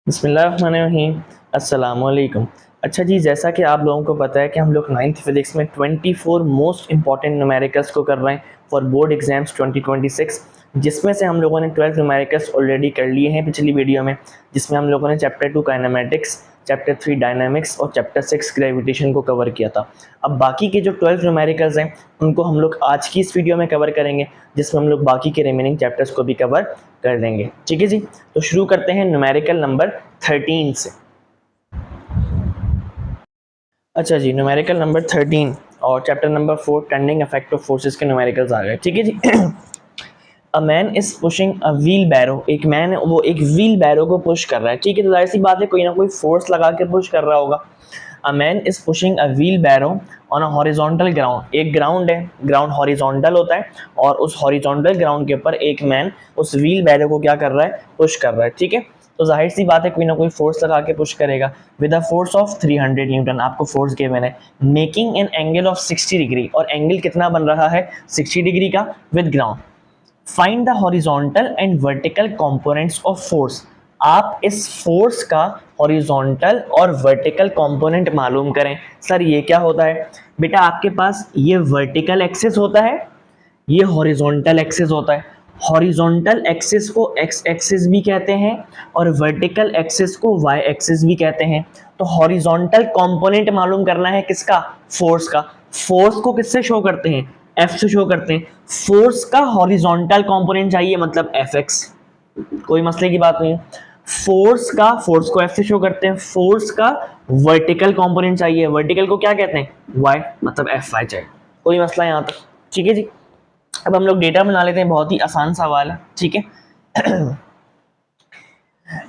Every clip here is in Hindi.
बिस्मिल्लाहिर्रहमानिर्रहीम। अस्सलामुअलैकुम। अच्छा जी, जैसा कि आप लोगों को पता है कि हम लोग 9th फिजिक्स में 24 मोस्ट इंपॉर्टेंट न्यूमेरिकल्स को कर रहे हैं फॉर बोर्ड एग्जाम्स 2026, जिसमें से हम लोगों ने 12 न्यूमेरिकल्स ऑलरेडी कर लिए हैं पिछली वीडियो में, जिसमें हम लोगों ने चैप्टर 2 काइनेमेटिक्स, चैप्टर 3 डायनामिक्स और चैप्टर 6 ग्रेविटेशन को कवर किया था। अब बाकी के जो 12 न्यूमेरिकल्स हैं उनको हम लोग आज की इस वीडियो में कवर करेंगे, जिसमें हम लोग बाकी के रिमेनिंग चैप्टर्स को भी कवर कर देंगे। ठीक है जी, तो शुरू करते हैं न्यूमेरिकल नंबर 13 से। अच्छा जी, न्यूमेरिकल नंबर 13 और chapter number 4 turning effect of forces के न्यूमेरिकल्स आ गए। ठीक है जी। A man is pushing a wheelbarrow, एक मैन वो एक व्हील बैरो को पुश कर रहा है। ठीक है, तो जाहिर सी बात है कोई ना कोई फोर्स लगा के पुश कर रहा होगा। A man is pushing a wheelbarrow on a horizontal ground, एक ग्राउंड है, ग्राउंड हॉरिजॉन्टल होता है और उस हॉरिजॉन्टल ग्राउंड के ऊपर एक मैन उस व्हील बैरो को क्या कर रहा है, पुश कर रहा है। ठीक है, तो जाहिर सी बात है कोई ना कोई फोर्स लगा के पुश करेगा with a force of 300 Newton. आपको फोर्स गिवन है, making an angle of 60 degree, और एंगल कितना बन रहा है, 60 डिग्री का with ground. Find the horizontal and vertical components of force, आप इस फोर्स का हॉरिजॉन्टल और वर्टिकल कंपोनेंट मालूम करें। सर ये क्या होता है बेटा, आपके पास ये वर्टिकल एक्सिस होता है, ये हॉरिजॉन्टल एक्सिस होता है। हॉरिजॉन्टल एक्सिस को एक्स एक्सिस भी कहते हैं और वर्टिकल एक्सिस को वाई एक्सिस भी कहते हैं। तो हॉरिजॉन्टल कंपोनेंट मालूम करना है किसका, फोर्स का। फोर्स को किससे शो करते हैं, एफ से शो करते हैं। फोर्स का हॉरिजॉन्टल कंपोनेंट चाहिए, मतलब एफ एक्स, कोई मसले की बात नहीं। फोर्स को एफ से शो करते हैं, फोर्स का वर्टिकल कंपोनेंट चाहिए, वर्टिकल को क्या कहते हैं, वाई, मतलब एफ वाई चाहिए। कोई मसला यहाँ तक, ठीक है जी। अब हम लोग डेटा बना लेते हैं, बहुत ही आसान सवाल है। ठीक है।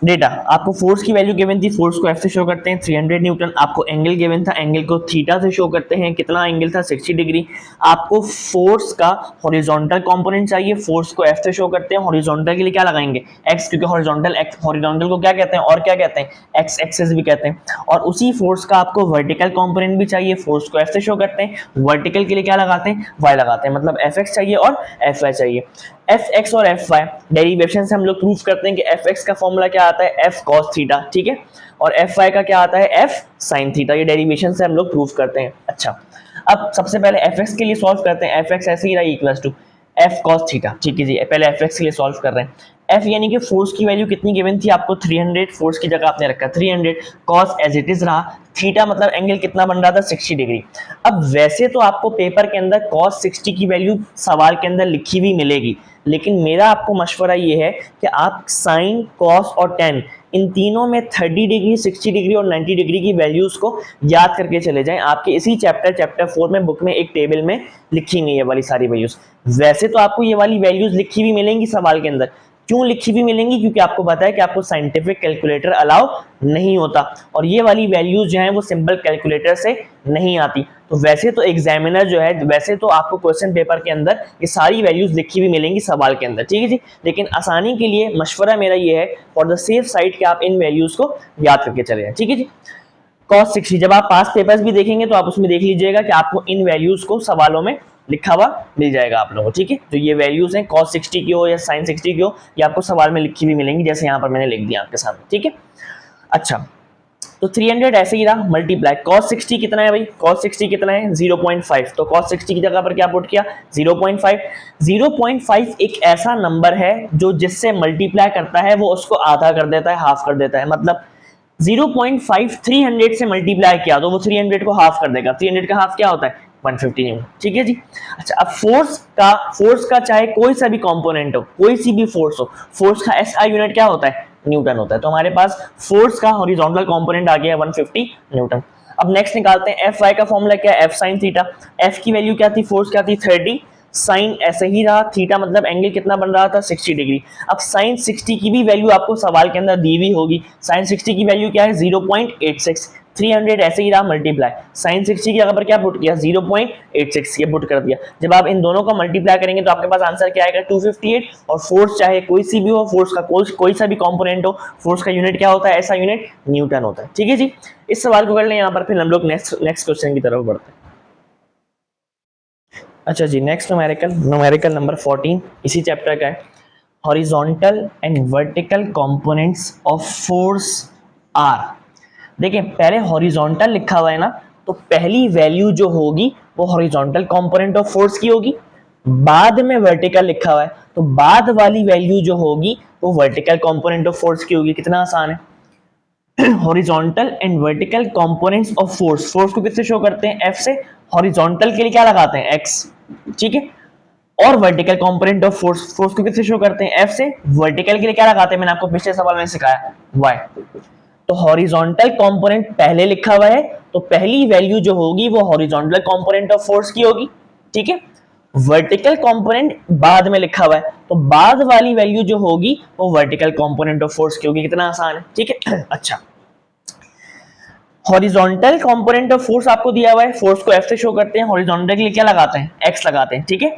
डेटा, आपको फोर्स की वैल्यू गिवन थी, फोर्स को एफ से शो करते हैं 300 न्यूटन। आपको एंगल गिवन था, एंगल को थीटा से शो करते हैं, कितना एंगल था, 60 डिग्री। आपको फोर्स का हॉरिजॉन्टल कंपोनेंट चाहिए, फोर्स को एफ से शो करते हैं, हॉरिजॉन्टल के लिए क्या लगाएंगे, एक्स, क्योंकि हॉरिजॉन्टल को क्या कहते हैं, और क्या कहते हैं, एक्स एक्सिस भी कहते हैं। और उसी फोर्स का आपको वर्टिकल कंपोनेंट भी चाहिए, फोर्स को एफ से शो करते हैं, वर्टिकल के लिए क्या लगाते हैं, वाई लगाते हैं, मतलब एफ एक्स चाहिए और एफ वाई चाहिए। एफ एक्स और एफ वाई डेरिवेशन से हम लोग प्रूफ करते हैं कि एफ एक्स का फॉर्मूला क्या आता है, एफ कॉस थीटा। ठीक है, और एफ वाई का क्या आता है, एफ साइन थीटा। ये डेरिवेशन से हम लोग प्रूफ करते हैं। अच्छा, अब सबसे पहले एफ एक्स के लिए सॉल्व करते हैं। एफ एक्स ऐसे ही रहा, equals to F cos theta. ठीक है जी, पहले एफ एक्स के लिए सॉल्व कर रहे हैं। एफ यानी कि फोर्स की वैल्यू कितनी गिवन थी आपको, 300, फोर्स की जगह आपने रखा 300, कॉस एज इट इज रहा, थीटा मतलब एंगल कितना बन रहा था, 60 डिग्री। अब वैसे तो आपको पेपर के अंदर कॉस 60 की वैल्यू सवाल के अंदर लिखी हुई मिलेगी, लेकिन मेरा आपको मशवरा ये है कि आप साइन, कॉस और टेन, इन तीनों में 30 डिग्री, 60 डिग्री और 90 डिग्री की वैल्यूज को याद करके चले जाएं। आपके इसी चैप्टर 4 में बुक में एक टेबल में लिखी हुई है वाली सारी वैल्यूज। वैसे तो आपको ये वाली वैल्यूज लिखी हुई मिलेंगी सवाल के अंदर, क्यों लिखी हुई मिलेंगी, क्योंकि आपको पता है कि आपको साइंटिफिक कैलकुलेटर अलाउ नहीं होता, और ये वाली वैल्यूज जो हैं वो सिंपल कैलकुलेटर से नहीं आती। तो वैसे तो एग्जामिनर जो है, वैसे तो आपको क्वेश्चन पेपर के अंदर ये सारी वैल्यूज लिखी हुई मिलेंगी सवाल के अंदर। ठीक है जी, लेकिन आसानी के लिए मशवरा मेरा ये है, फॉर द सेफ साइड, कि आप इन वैल्यूज को याद करके चले जाए। ठीक है जी। कॉस 60, जब आप पास पेपर्स भी देखेंगे तो आप उसमें देख लीजिएगा कि आपको इन वैल्यूज को सवालों में लिखा हुआ मिल जाएगा आप लोगों को। ठीक है, जो ये वैल्यूज हैं कॉस 60 की हो या साइन 60 की हो, ये आपको सवाल में लिखी हुई मिलेंगी, जैसे यहाँ पर मैंने लिख दिया आपके सामने। ठीक है, अच्छा, तो 300 ऐसे ही रहा, मल्टीप्लाई कॉस 60 कितना है भाई, कॉस 60 कितना है, 0.5, तो कॉस 60 की जगह पर क्या पुट किया, 0.5। 0.5 एक ऐसा नंबर है जो जिससे मल्टीप्लाई करता है वो उसको आधा कर देता है, हाफ कर देता है। मतलब 0.5 300 से मल्टीप्लाई किया तो वो 300 को हाफ कर देगा। 300 का हाफ क्या होता है, 150 न्यूटन। ठीक है जी। अच्छा, अब फोर्स का चाहे कोई सा भी कंपोनेंट हो, कोई सी भी फोर्स हो, फोर्स का एसआई यूनिट क्या होता है, न्यूटन होता है। तो हमारे पास फोर्स का हॉरिजॉन्टल कंपोनेंट आ गया 150 न्यूटन। अब नेक्स्ट निकालते हैं, एफ वाई का फॉर्मूला क्या है, एफ साइन थीटा। एफ की वैल्यू क्या थी, फोर्स क्या थी, 30, साइन ऐसे ही रहा, थीटा मतलब एंगल कितना बन रहा था, 60 डिग्री। अब साइन 60 की भी वैल्यू आपको सवाल के अंदर दी हुई होगी। साइन 60 की वैल्यू क्या है, 0.86। 300 ऐसे ही रहा, मल्टीप्लाई साइन 60 की जगह पर क्या पुट किया, 0.86, ये पुट कर दिया। जब आप इन दोनों का मल्टीप्लाई करेंगे तो आपके पास आंसर क्या आएगा, 258। और फोर्स चाहे कोई सी भी हो, फोर्स का कोई सा भी कंपोनेंट हो, फोर्स का यूनिट क्या होता है, ऐसा यूनिट न्यूटन होता है। ठीक है जी, इस सवाल को कर लें यहाँ पर, फिर हम लोग नेक्स्ट क्वेश्चन की तरफ बढ़ते हैं। अच्छा जी, नेक्स्ट न्यूमेरिकल नंबर 14 इसी चैप्टर का है। Horizontal and vertical components of force are. देखिए पहले हॉरिजॉन्टल लिखा हुआ है ना, तो पहली वैल्यू जो होगी वो हॉरिजॉन्टल कंपोनेंट ऑफ फोर्स की होगी। बाद में वर्टिकल लिखा हुआ है तो बाद वाली वैल्यू जो होगी वो वर्टिकल कंपोनेंट ऑफ फोर्स की होगी। कितना आसान है। Horizontal and vertical components of force, force को किससे शो करते हैं, एफ से। हॉरिजॉन्टल के लिए क्या लगाते हैं, एक्स, ठीक है। और vertical component of force, force को किससे शो करते हैं, एफ से। वर्टिकल के लिए क्या लगाते हैं, मैंने आपको पिछले सवाल में सिखाया, वाई। तो हॉरिजॉन्टल कंपोनेंट पहले लिखा हुआ है तो पहली वैल्यू जो होगी वो हॉरिजॉन्टल कंपोनेंट ऑफ फोर्स की होगी, ठीक है। वर्टिकल कंपोनेंट बाद में लिखा हुआ है तो बाद वाली वैल्यू जो होगी वो वर्टिकल कंपोनेंट ऑफ फोर्स की होगी। कितना आसान है, ठीक है। अच्छा, हॉरिजॉन्टल कंपोनेंट ऑफ फोर्स आपको दिया हुआ है, फोर्स को एफ से शो करते हैं, हॉरिजॉन्टल के लिए क्या लगाते हैं, एक्स लगाते हैं, ठीक है।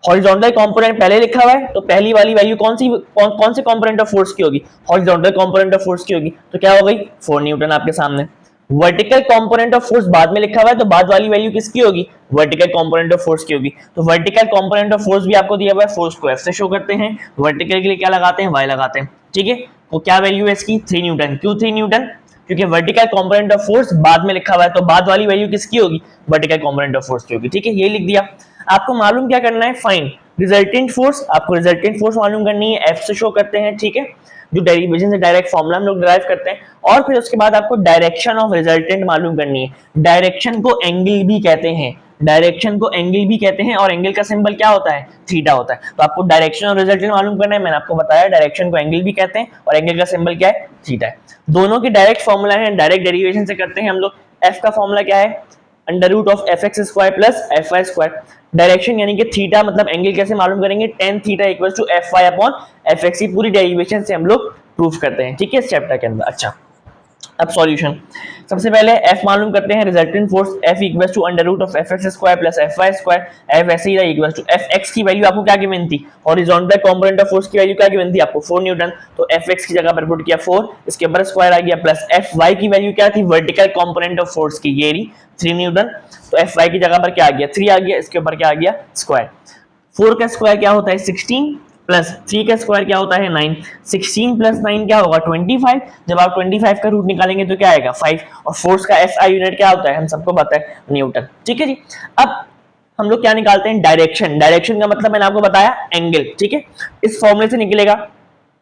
हॉरिजॉन्टल कंपोनेंट पहले लिखा हुआ है तो पहली वाली वैल्यू कौन से कंपोनेंट ऑफ फोर्स की होगी, हॉरिजॉन्टल कंपोनेंट ऑफ फोर्स की होगी। तो क्या हो गई, 4 न्यूटन आपके सामने। वर्टिकल कंपोनेंट ऑफ फोर्स बाद में लिखा हुआ है तो बाद वाली वैल्यू किसकी होगी, वर्टिकल कंपोनेंट ऑफ फोर्स की होगी। तो वर्टिकल कंपोनेंट ऑफ फोर्स भी आपको दिया हुआ है, फोर्स को एफ से शो करते हैं, वर्टिकल के लिए क्या लगाते हैं, वाई लगाते हैं, ठीक है। तो क्या वैल्यू है इसकी, 3 न्यूटन। क्यों 3 न्यूटन, क्योंकि वर्टिकल कंपोनेंट ऑफ फोर्स बाद में लिखा हुआ है तो बाद वाली वैल्यू किसकी होगी, वर्टिकल कंपोनेंट ऑफ फोर्स की होगी, ठीक है। ये लिख दिया। आपको मालूम क्या करना है, फाइंड रिजल्टेंट फोर्स। आपको रिजल्टेंट फोर्स मालूम करनी है, एफ से शो करते हैं, ठीक है। जो डेरिवेशन से डायरेक्ट फॉर्मूला हम लोग डिराइव करते हैं। और फिर उसके बाद आपको डायरेक्शन ऑफ रिजल्टेंट मालूम करनी है। डायरेक्शन को एंगल भी कहते हैं, डायरेक्शन को एंगल भी कहते हैं और एंगल का सिंबल क्या होता है, थीटा होता है। तो आपको डायरेक्शन और रिजल्टेंट मालूम करना है। मैंने आपको बताया डायरेक्शन को एंगल भी कहते हैं और एंगल का सिंबल क्या है, थीटा है। दोनों के डायरेक्ट फॉर्मूला है, डायरेक्ट डेरिवेशन से करते हैं हम लोग। एफ का फॉर्मूला क्या है, under root of F x square plus F y square. Direction यानी कि थीटा मतलब एंगल कैसे मालूम करेंगे, tan theta equal to F y upon F x. की पूरी डेरिवेशन से हम लोग प्रूफ करते हैं, ठीक है, इस चैप्टर के अंदर। अच्छा, अब सॉल्यूशन। सबसे पहले F मालूम करते हैं, resultant force F equals to under root of F x square plus F y square. F ऐसे ही रहा इक्वल्स टू एफ एक्स की वैल्यू आपको क्या गिवन थी, हॉरिजॉन्टल कंपोनेंट ऑफ फोर्स की वैल्यू क्या गिवन थी आपको, 4 न्यूटन। तो एफ एक्स की जगह पर पुट किया 4, इसके ऊपर स्क्वायर आ गया, प्लस एफ वाई की वैल्यू क्या थी, वर्टिकल कंपोनेंट ऑफ फोर्स की, ये रही 3 न्यूटन। तो एफ वाई की जगह पर क्या आ गया, 3 आ गया, इसके ऊपर क्या आ गया, स्क्वायर। 4 का स्क्वायर क्या होता है, 16 प्लस 3 का स्क्वायर क्या होता है, 9। 16 प्लस 9 क्या होगा, 25। जब आप 25 का रूट निकालेंगे तो क्या आएगा, 5। और फोर्स का एसआई यूनिट क्या होता है, हम सबको पता है, न्यूटन, ठीक है जी। अब हम लोग क्या निकालते हैं, डायरेक्शन। डायरेक्शन का मतलब मैंने आपको बताया एंगल, ठीक है। इस फॉर्मूले से निकलेगा,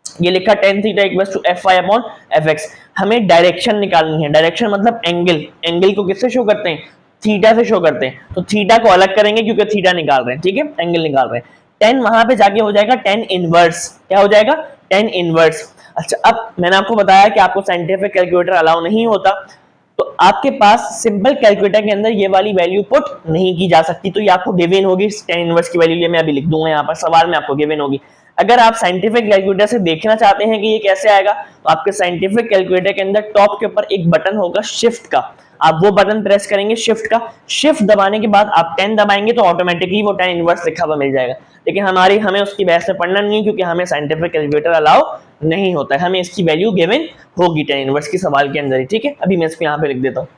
ये लिखा tan theta equals to F y upon F x. हमें डायरेक्शन निकालनी है। डायरेक्शन मतलब एंगल, एंगल को किससे शो करते हैं, थीटा से शो करते हैं। तो थीटा को अलग करेंगे क्योंकि थीटा निकाल रहे हैं, ठीक है, एंगल निकाल रहे हैं। 10 वहां पे जाके हो जाएगा tan इनवर्स। क्या हो जाएगा, tan इनवर्स। अच्छा, अब मैंने आपको बताया कि आपको साइंटिफिक कैलकुलेटर अलाउ नहीं होता, तो आपके पास सिंपल कैलकुलेटर के अंदर ये वाली वैल्यू पुट नहीं की जा सकती। तो ये आपको गिवन होगी, tan इनवर्स की वैल्यू, ये मैं अभी लिख दूंगा यहाँ पर, सवाल में आपको गिवन होगी। अगर आप साइंटिफिक कैलकुलेटर से देखना चाहते हैं कि ये कैसे आएगा, तो आपके साइंटिफिक कैलकुलेटर के अंदर टॉप के ऊपर एक बटन होगा शिफ्ट का, आप वो बटन प्रेस करेंगे शिफ्ट का। शिफ्ट दबाने के बाद आप 10 दबाएंगे तो ऑटोमेटिकली वो tan इनवर्स लिखा हुआ मिल जाएगा। लेकिन हमें उसकी बहस में पढ़ना नहीं है क्योंकि हमें साइंटिफिक कैलकुलेटर अलाउ नहीं होता है। हमें इसकी वैल्यू गिवन होगी tan इनवर्स की सवाल के अंदर ही, ठीक है। अभी मैं इसको यहाँ पे लिख देता हूँ।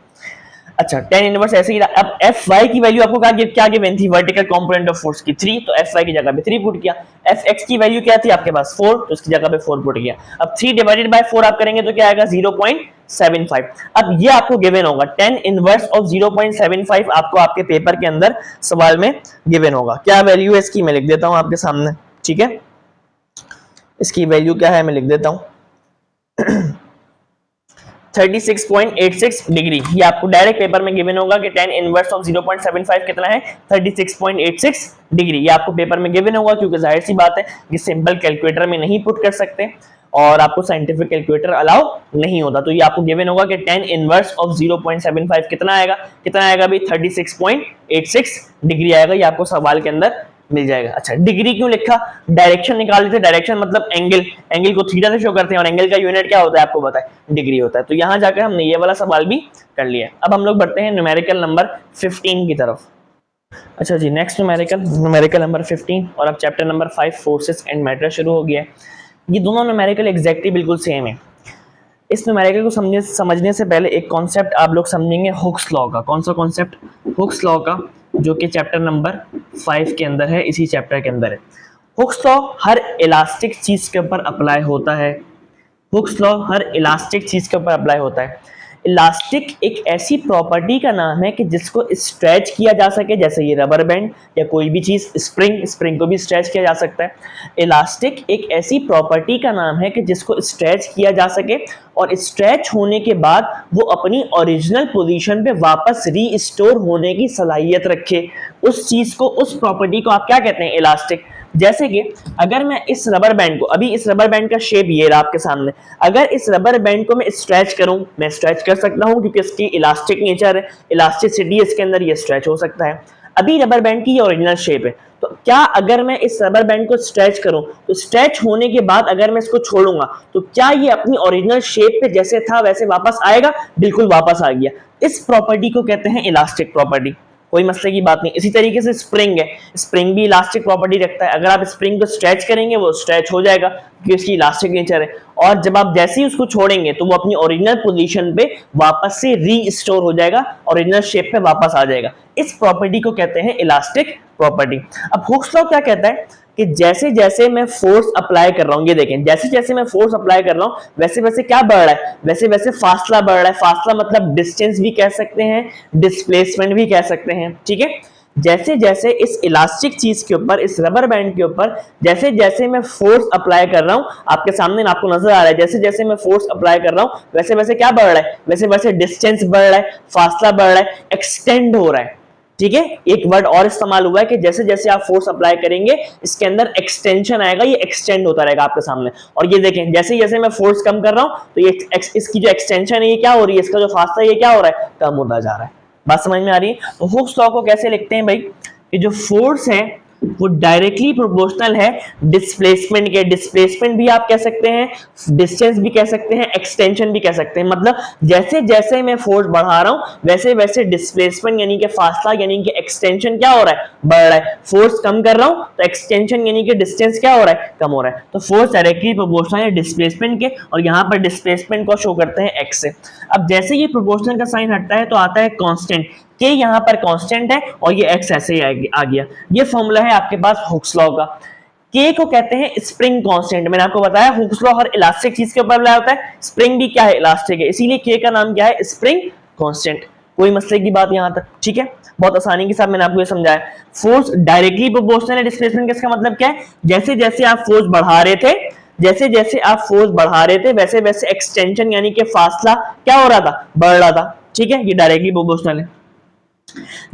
अच्छा, tan इनवर्स ऐसे ही। अब एफ वाई की वैल्यू आपको क्या गिवन थी, वर्टिकल कंपोनेंट ऑफ फोर्स की 3, तो एफ वाई की जगह पे 3 पुट किया। एफ एक्स की वैल्यू क्या थी आपके पास 4, तो उसकी जगह पे 4 पुट किया। अब 3 डिवाइडेड बाय 4 आप करेंगे तो क्या आएगा 0.75। अब ये आपको गिवन होगा, tan इनवर्स ऑफ 0.75 आपको आपके पेपर के अंदर सवाल में गिवन होगा। क्या वैल्यू है इसकी, मैं लिख देता हूं आपके सामने, ठीक है। इसकी वैल्यू क्या है मैं लिख देता हूं 36.86 डिग्री। ये आपको डायरेक्ट पेपर में गिवन होगा कि tan इनवर्स ऑफ 0.75 कितना है, 36.86 डिग्री। ये आपको पेपर में गिवन होगा क्योंकि जाहिर सी बात है ये सिंपल कैलकुलेटर में नहीं पुट कर सकते और आपको साइंटिफिक कैलकुलेटर अलाउ नहीं होता। तो ये आपको गिवन होगा कि tan इनवर्स ऑफ 0.75 कितना आएगा भी 36.86 डिग्री आएगा। ये आपको सवाल के अंदर मिल जाएगा। अच्छा, डिग्री क्यों लिखा, डायरेक्शन निकाल लेते। डायरेक्शन मतलब एंगल, एंगल को थीटा से शो करते हैं और एंगल का यूनिट क्या होता है आपको पता है, डिग्री होता है। तो यहां जाकर हमने ये वाला सवाल भी कर लिया। अब हम लोग बढ़ते हैं न्यूमेरिकल नंबर 15 की तरफ। अच्छा जी, नेक्स्ट न्यूमेरिकल नंबर 15 और अब chapter number 5 forces and matter शुरू हो गया है। ये दोनों न्यूमेरिकल एग्जैक्टली बिल्कुल सेम है। इस न्यूमेरिकल को समझने से पहले एक कॉन्सेप्ट आप लोग समझेंगे हुक्स लॉ का। कौन सा कॉन्सेप्ट, हुक्स लॉ का, जो कि चैप्टर नंबर 5 के अंदर है, इसी चैप्टर के अंदर है। हुक्स लॉ हर इलास्टिक चीज के ऊपर अप्लाई होता है। हुक्स लॉ हर इलास्टिक चीज के ऊपर अप्लाई होता है। इलास्टिक एक ऐसी प्रॉपर्टी का नाम है कि जिसको स्ट्रेच किया जा सके, जैसे ये रबर बैंड या कोई भी चीज, स्प्रिंग को भी स्ट्रेच किया जा सकता है। इलास्टिक एक ऐसी प्रॉपर्टी का नाम है कि जिसको स्ट्रेच किया जा सके और स्ट्रेच होने के बाद वो अपनी ओरिजिनल पोजीशन पे वापस रीस्टोर होने की सलाहियत रखे। उस चीज को, उस प्रॉपर्टी को आप क्या कहते हैं? इलास्टिक। जैसे कि अगर मैं इस रबर बैंड को, अभी इस रबर बैंड का शेप ये रहा आपके सामने, अगर इस रबर बैंड को मैं स्ट्रेच करूं, मैं स्ट्रेच कर सकता हूं क्योंकि इसकी इलास्टिक नेचर है, इलास्टिसिटी इसके अंदर, ये स्ट्रेच हो सकता है। अभी रबर बैंड की ये ओरिजिनल शेप है, तो क्या अगर मैं इस रबर बैंड को स्ट्रेच करूं तो स्ट्रेच होने के बाद अगर मैं इसको छोड़ूंगा तो क्या ये अपनी ओरिजिनल शेप पे जैसे था वैसे वापस आएगा? बिल्कुल वापस आ गया। इस प्रॉपर्टी को कहते हैं इलास्टिक प्रॉपर्टी। कोई मसले की बात नहीं। इसी तरीके से स्प्रिंग है, स्प्रिंग भी इलास्टिक प्रॉपर्टी रखता है। अगर आप स्प्रिंग को स्ट्रेच करेंगे वो स्ट्रेच हो जाएगा क्योंकि इसकी इलास्टिक नेचर है, और जब आप जैसे ही उसको छोड़ेंगे तो वो अपनी ओरिजिनल पोजीशन पे वापस से रीस्टोर हो जाएगा, ओरिजिनल शेप पे वापस आ जाएगा। इस प्रॉपर्टी को कहते हैं इलास्टिक प्रॉपर्टी। अब हुक्स लॉ क्या कहता है कि जैसे जैसे मैं फोर्स अप्लाई कर रहा हूं, ये देखें, जैसे जैसे मैं फोर्स अप्लाई कर रहा हूं वैसे वैसे क्या बढ़ रहा है? वैसे वैसे फासला बढ़ रहा है। फासला मतलब डिस्टेंस भी कह सकते हैं, डिस्प्लेसमेंट भी कह सकते हैं, ठीक है। जैसे जैसे इस इलास्टिक चीज के ऊपर, इस रबर बैंड के ऊपर जैसे जैसे मैं फोर्स अप्लाई कर रहा हूं, आपके सामने आपको नजर आ रहा है, जैसे जैसे मैं फोर्स अप्लाई कर रहा हूं वैसे वैसे क्या बढ़ रहा है? वैसे वैसे डिस्टेंस बढ़ रहा है, फासला बढ़ रहा है, एक्सटेंड हो रहा है, ठीक है। एक वर्ड और इस्तेमाल हुआ है कि जैसे जैसे आप फोर्स अप्लाई करेंगे इसके अंदर एक्सटेंशन आएगा, ये एक्सटेंड होता रहेगा आपके सामने। और ये देखें, जैसे जैसे मैं फोर्स कम कर रहा हूं तो ये इसकी जो एक्सटेंशन है ये क्या हो रही है? इसका जो फासला है ये क्या हो रहा है? कम होता जा रहा है। बात समझ में आ रही है? तो हुक्स लॉ को कैसे लिखते हैं भाई कि जो फोर्स है वो डायरेक्टली प्रोपोर्शनल है डिस्प्लेसमेंट के। डिस्प्लेसमेंट भी आप कह सकते हैं, डिस्टेंस भी कह सकते हैं, एक्सटेंशन भी कह सकते हैं। मतलब जैसे जैसे मैं फोर्स बढ़ा रहा हूं वैसे वैसे डिस्प्लेसमेंट यानी कि फासला यानी कि एक्सटेंशन क्या हो रहा है? बढ़ रहा है। फोर्स कम कर रहा हूं तो एक्सटेंशन यानी कि डिस्टेंस क्या हो रहा है? कम हो रहा है। तो फोर्स डायरेक्टली प्रोपोर्शनल है डिस्प्लेसमेंट के, और यहां पर डिस्प्लेसमेंट को शो करते हैं एक्स से। अब जैसे ये प्रोपोर्शनल का साइन हटता है तो आता है कांस्टेंट। के यहां पर कांस्टेंट है और ये एक्स ऐसे ही आ गया। ये फॉर्मूला है आपके पास हुक्स लॉ का। के को कहते हैं स्प्रिंग कांस्टेंट। मैंने आपको बताया हुक्स लॉ हर इलास्टिक चीज के ऊपर अप्लाई होता है, स्प्रिंग भी क्या है? इलास्टिक है, इसीलिए के का नाम क्या है? Spring constant. कोई मसले की बात यहां तक, ठीक है। बहुत आसानी के साथ मैंने आपको ये समझाया। फोर्स डायरेक्टली प्रोपोर्शनल है डिस्प्लेसमेंट, इसका मतलब क्या है? जैसे जैसे आप फोर्स बढ़ा रहे थे, जैसे जैसे आप फोर्स बढ़ा रहे थे वैसे वैसे एक्सटेंशन यानी कि फासला क्या हो रहा था? बढ़ रहा था, ठीक है। ये डायरेक्टली प्रोपोर्शनल है।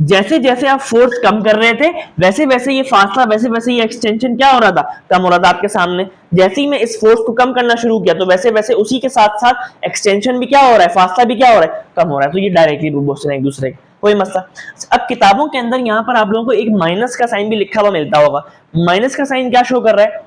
जैसे जैसे आप फोर्स कम कर रहे थे वैसे वैसे ये फासला, वैसे वैसे ये एक्सटेंशन क्या हो रहा था? कम हो रहा था आपके सामने। जैसे ही मैं इस फोर्स को कम करना शुरू किया तो वैसे वैसे उसी के साथ साथ एक्सटेंशन भी क्या हो रहा है? फासला भी क्या हो रहा है? कम हो रहा है। तो ये डायरेक्टली प्रोपोर्शनल है एक दूसरे के, कोई मसला। अब किताबों के अंदर यहाँ पर आप लोगों को एक माइनस का साइन भी लिखा हुआ मिलता होगा। माइनस का साइन क्या शो कर रहा है?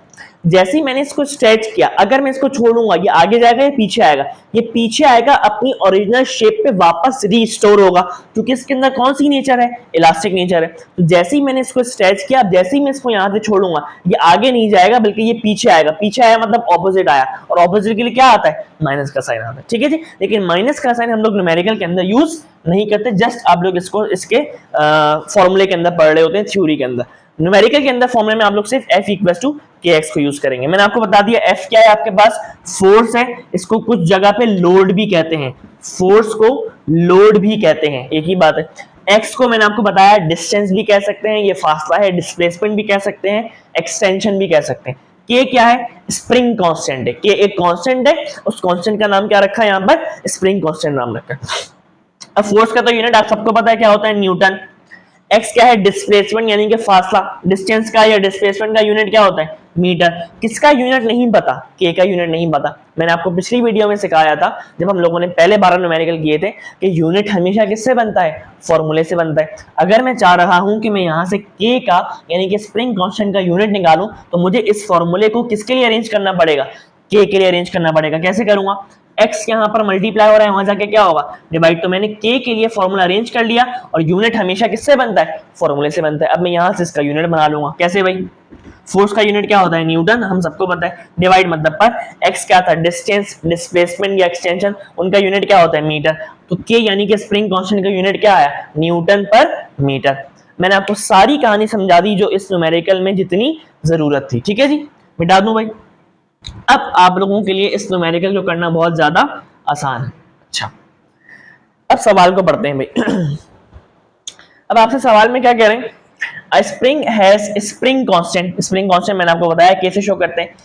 जैसे ही मैंने इसको स्ट्रेच किया, अगर मैं इसको छोड़ूंगा ये आगे जाएगा या पीछे आएगा? ये पीछे आएगा, अपनी ओरिजिनल शेप पे वापस रीस्टोर होगा क्योंकि इसके अंदर कौन सी नेचर है? इलास्टिक नेचर है। तो जैसे ही मैंने इसको स्ट्रेच किया, जैसे ही मैं इसको यहां से छोड़ूंगा ये आगे नहीं जाएगा बल्कि ये पीछे आएगा। पीछे आया मतलब ऑपोजिट आया, और ऑपोजिट के लिए क्या आता है? माइनस का साइन आता है, ठीक है जी। लेकिन माइनस का साइन हम लोग न्यूमेरिकल के अंदर यूज नहीं करते, जस्ट आप लोग इसको इसके फॉर्मूले के अंदर पढ़ रहे होते हैं, थ्योरी के अंदर। न्यूमेरिकल के अंदर फॉर्मूले में आप लोग सिर्फ F इक्वल्स टू kx को यूज करेंगे। मैंने आपको बता दिया F क्या है, आपके पास फोर्स है, इसको कुछ जगह पे लोड भी कहते हैं, फोर्स को लोड भी कहते हैं, एक ही बात है। x को मैंने आपको बताया डिस्टेंस भी कह सकते हैं, ये फासला है, डिस्प्लेसमेंट भी कह सकते हैं, एक्सटेंशन भी कह सकते हैं। k क्या है? स्प्रिंग कांस्टेंट है। k एक कांस्टेंट है, उस कांस्टेंट का नाम क्या रखा है? यहाँ पर स्प्रिंग कांस्टेंट नाम रखा है। अब फोर्स का तो यूनिट आप सबको पता है क्या होता है? न्यूटन। x क्या है? डिस्प्लेसमेंट यानी कि फासला। डिस्टेंस का या डिस्प्लेसमेंट का यूनिट क्या होता है? मीटर। किसका यूनिट नहीं पता? k का यूनिट नहीं पता। मैंने आपको पिछली वीडियो में सिखाया था जब हम लोगों ने पहले 12 न्यूमेरिकल किए थे कि यूनिट हमेशा किससे बनता है? फॉर्मूले से बनता है। अगर मैं चाह रहा हूं कि मैं यहां से k का यानी कि स्प्रिंग कांस्टेंट का यूनिट निकालूं तो मुझे इस फॉर्मूले को किसके लिए अरेंज करना पड़ेगा? k के लिए अरेंज करना पड़ेगा। कैसे करूंगा? x यहाँ पर मल्टीप्लाई हो रहा है, वहां जाके क्या होगा? डिवाइड। तो मैंने k के लिए फॉर्मूला अरेंज कर लिया, और यूनिट हमेशा किससे बनता है? फॉर्मूले से बनता है। अब मैं यहां से इसका यूनिट बना लूंगा। कैसे भाई? फोर्स का यूनिट क्या होता है? न्यूटन, हम सबको पता है। डिवाइड मतलब पर x क्या था? डिस्टेंस, डिस्प्लेसमेंट या एक्सटेंशन, उनका यूनिट क्या होता है? मीटर। तो k यानी कि स्प्रिंग कांस्टेंट का यूनिट क्या आया? न्यूटन पर मीटर। मैंने आपको सारी कहानी समझा दी जो इस न्यूमेरिकल में जितनी जरूरत थी। ठीक है जी, मिटा दूं भाई। अब आप लोगों के लिए इस न्यूमेरिकल को करना बहुत ज्यादा आसान है। अच्छा, अब सवाल को पढ़ते हैं भाई। अब आपसे सवाल में क्या कह रहे हैं, अ spring has spring constant. Spring constant मैंने आपको बताया कैसे शो करते हैं।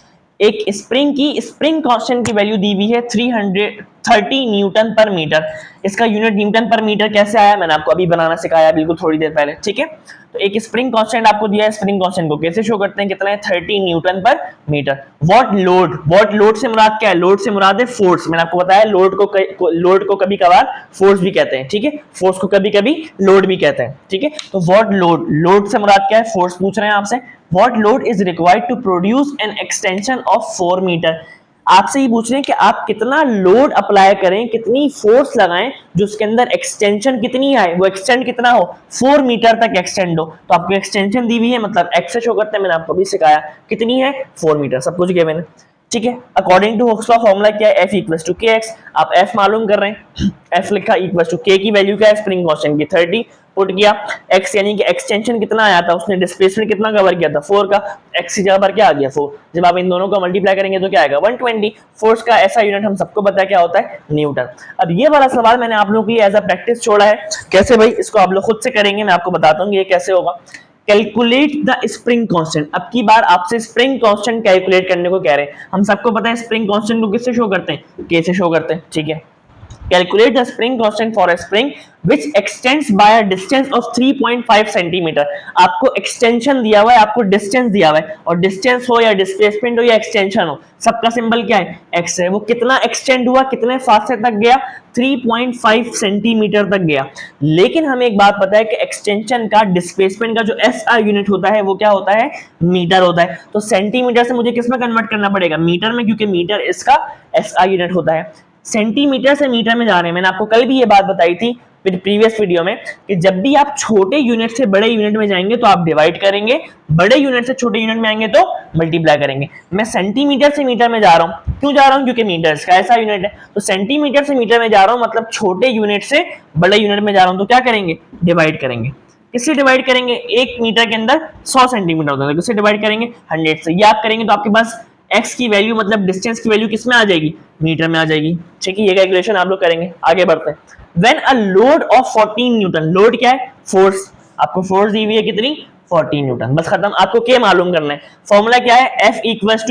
एक स्प्रिंग की स्प्रिंग कांस्टेंट की वैल्यू दी हुई है 330 न्यूटन पर मीटर। इसका यूनिट न्यूटन पर मीटर कैसे आया, मैंने आपको अभी बनाना सिखाया बिल्कुल थोड़ी देर पहले। ठीक है, तो एक स्प्रिंग कांस्टेंट आपको दिया है, स्प्रिंग कांस्टेंट को कैसे शो करते हैं, कितना है 30 न्यूटन पर मीटर। व्हाट लोड से मुराद क्या है, लोड से मुराद है फोर्स। मैंने आपको बताया लोड को कभी कभार फोर्स भी कहते हैं। ठीक है, फोर्स को कभी कभी लोड भी कहते हैं। ठीक है, तो व्हाट लोड से मुराद क्या है, फोर्स पूछ रहे हैं आपसे। What load is required to produce an extension of 4 metre. आपसे ये पूछ रहे हैं कि आप कितना लोड अप्लाई करें, कितनी फोर्स लगाएं जो उसके अंदर एक्सटेंशन कितनी आए, वो एक्सटेंड कितना हो, 4 मीटर तक एक्सटेंड हो। तो आपको एक्सटेंशन दी हुई है, मतलब एक्स से शो करते हैं, मैंने आपको भी सिखाया कितनी है 4 मीटर, सब कुछ किया मैंने। ठीक है, according to Hooke's law formula क्या है, F इक्वल्स टू KX। आप F मालूम कर रहे हैं, F लिखा इक्वल्स टू K की वैल्यू क्या है, स्प्रिंग कांस्टेंट की 30 पुट किया, X यानी कि एक्सटेंशन कितना आया था, उसने डिस्प्लेसमेंट कितना कवर किया था 4 का, X की जगह पर क्या आ गया 4। जब आप इन दोनों को मल्टीप्लाई करेंगे तो क्या आएगा 120। फोर्स का ऐसा यूनिट हम सबको पता है क्या होता है, न्यूटन। अब ये वाला सवाल मैंने आप लोगों की एज अ प्रैक्टिस छोड़ा है, कैसे भाई इसको आप लोग खुद से करेंगे, मैं आपको बताता हूँ ये कैसे होगा। Calculate the spring constant. अब की बार आपसे स्प्रिंग कांस्टेंट कैलकुलेट करने को कह रहे हैं। हम सबको पता है स्प्रिंग कांस्टेंट को किससे शो करते हैं, के से शो करते हैं। ठीक है, calculate the spring constant for a spring which extends by a distance of 3.5 centimetre. आपको एक्सटेंशन दिया हुआ है, आपको डिस्टेंस दिया हुआ है, और डिस्टेंस हो या डिस्प्लेसमेंट हो या एक्सटेंशन हो, सबका सिंबल क्या है, एक्स है। वो कितना एक्सटेंड हुआ, कितने फासले तक गया, 3.5 सेंटीमीटर तक गया। लेकिन हमें एक बात पता है कि एक्सटेंशन का डिस्प्लेसमेंट का जो SI यूनिट होता है वो क्या होता है, मीटर होता है। तो सेंटीमीटर से मुझे किसमें कन्वर्ट करना पड़ेगा, मीटर में, क्योंकि मीटर इसका SI यूनिट होता है। सेंटीमीटर से मीटर में जा रहे हैं, मैंने आपको कल भी ये बात बताई थी प्रीवियस वीडियो में कि जब भी आप छोटे यूनिट से बड़े यूनिट में जाएंगे तो आप डिवाइड करेंगे, बड़े यूनिट से छोटे यूनिट में आएंगे तो मल्टीप्लाई करेंगे। मैं सेंटीमीटर से मीटर में जा रहा हूं, क्यों जा रहा हूं, क्योंकि मीटर इसका ऐसा यूनिट है। तो सेंटीमीटर से मीटर में जा रहा हूं मतलब छोटे यूनिट से बड़े यूनिट में जा रहा हूं, तो क्या करेंगे, डिवाइड करेंगे। किससे डिवाइड करेंगे, 1 मीटर के अंदर 100 सेंटीमीटर होता है, किससे डिवाइड करेंगे, 100 से। ये आप करेंगे तो आपके पास x की वैल्यू मतलब डिस्टेंस की वैल्यू किस में आ जाएगी, मीटर में आ जाएगी। ठीक है, ये कैलकुलेशन आप लोग करेंगे। आगे बढ़ते हैं। When a load of 14 Newton, load क्या है, फोर्स। आपको फोर्स दी हुई है कितनी, 14 न्यूटन, बस खत्म। आपको के मालूम करना है, फॉर्मूला क्या है, F इक्वल्स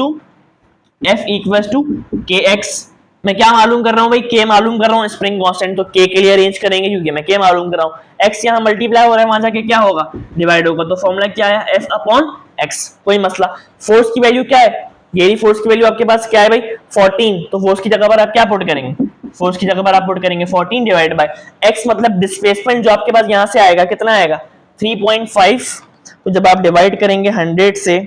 टू KX। मैं क्या मालूम कर रहा हूं भाई, के मालूम कर रहा हूं, स्प्रिंग कांस्टेंट, तो के के लिए अरेंज करेंगे क्योंकि मैं के मालूम कर रहा हूं। x यहां मल्टीप्लाई हो रहा है, वहां जाके क्या होगा, डिवाइड होगा। तो फॉर्मूला क्या है, F अपॉन x, कोई मसला। फोर्स की वैल्यू क्या है, ये फोर्स की वैल्यू आपके पास क्या है भाई 14, तो फोर्स की जगह पर आप क्या पुट करेंगे, फोर्स की जगह पर आप पुट करेंगे 14 डिवाइड बाय x, मतलब डिस्प्लेसमेंट जो आपके पास यहां से आएगा कितना आएगा 3.5। तो जब आप डिवाइड करेंगे 100 से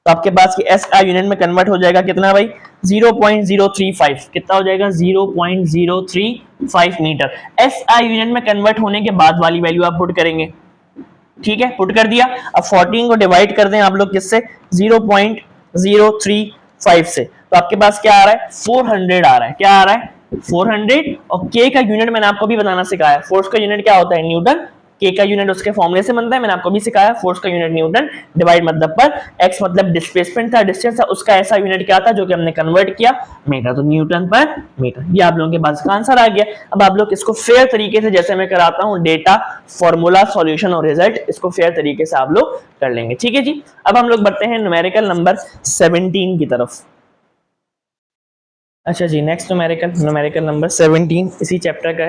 तो आपके पास की SI यूनिट में कन्वर्ट हो जाएगा कितना भाई 0.035, कितना हो जाएगा 0.035 मीटर। SI यूनिट में कन्वर्ट होने के बाद वाली वैल्यू आप पुट करेंगे। ठीक है, पुट कर दिया। अब 14 को डिवाइड कर दें आप लोग किससे, 0.035 से, तो आपके पास क्या आ रहा है 400 आ रहा है। क्या आ रहा है 400, और के का यूनिट मैंने आपको भी बनाना सिखाया, फोर्स का यूनिट क्या होता है न्यूटन, के का यूनिट उसके फॉर्मूले से बनता है, मैंने आपको भी सिखाया। फोर्स का यूनिट न्यूटन, डिवाइड मतलब पर x मतलब डिस्प्लेसमेंट था, डिस्टेंस था, उसका ऐसा यूनिट क्या था जो कि हमने कन्वर्ट किया मीटर, तो न्यूटन पर मीटर। ये आप लोगों के पास का आंसर आ गया। अब आप लोग इसको फेयर तरीके से, जैसे मैं कराता हूं डेटा, फॉर्मूला, सॉल्यूशन और रिजल्ट, इसको फेयर तरीके से आप लोग कर लेंगे। ठीक है जी, अब हम लोग बढ़ते हैं न्यूमेरिकल नंबर 17 की तरफ। अच्छा जी, नेक्स्ट न्यूमेरिकल नंबर 17 इसी चैप्टर का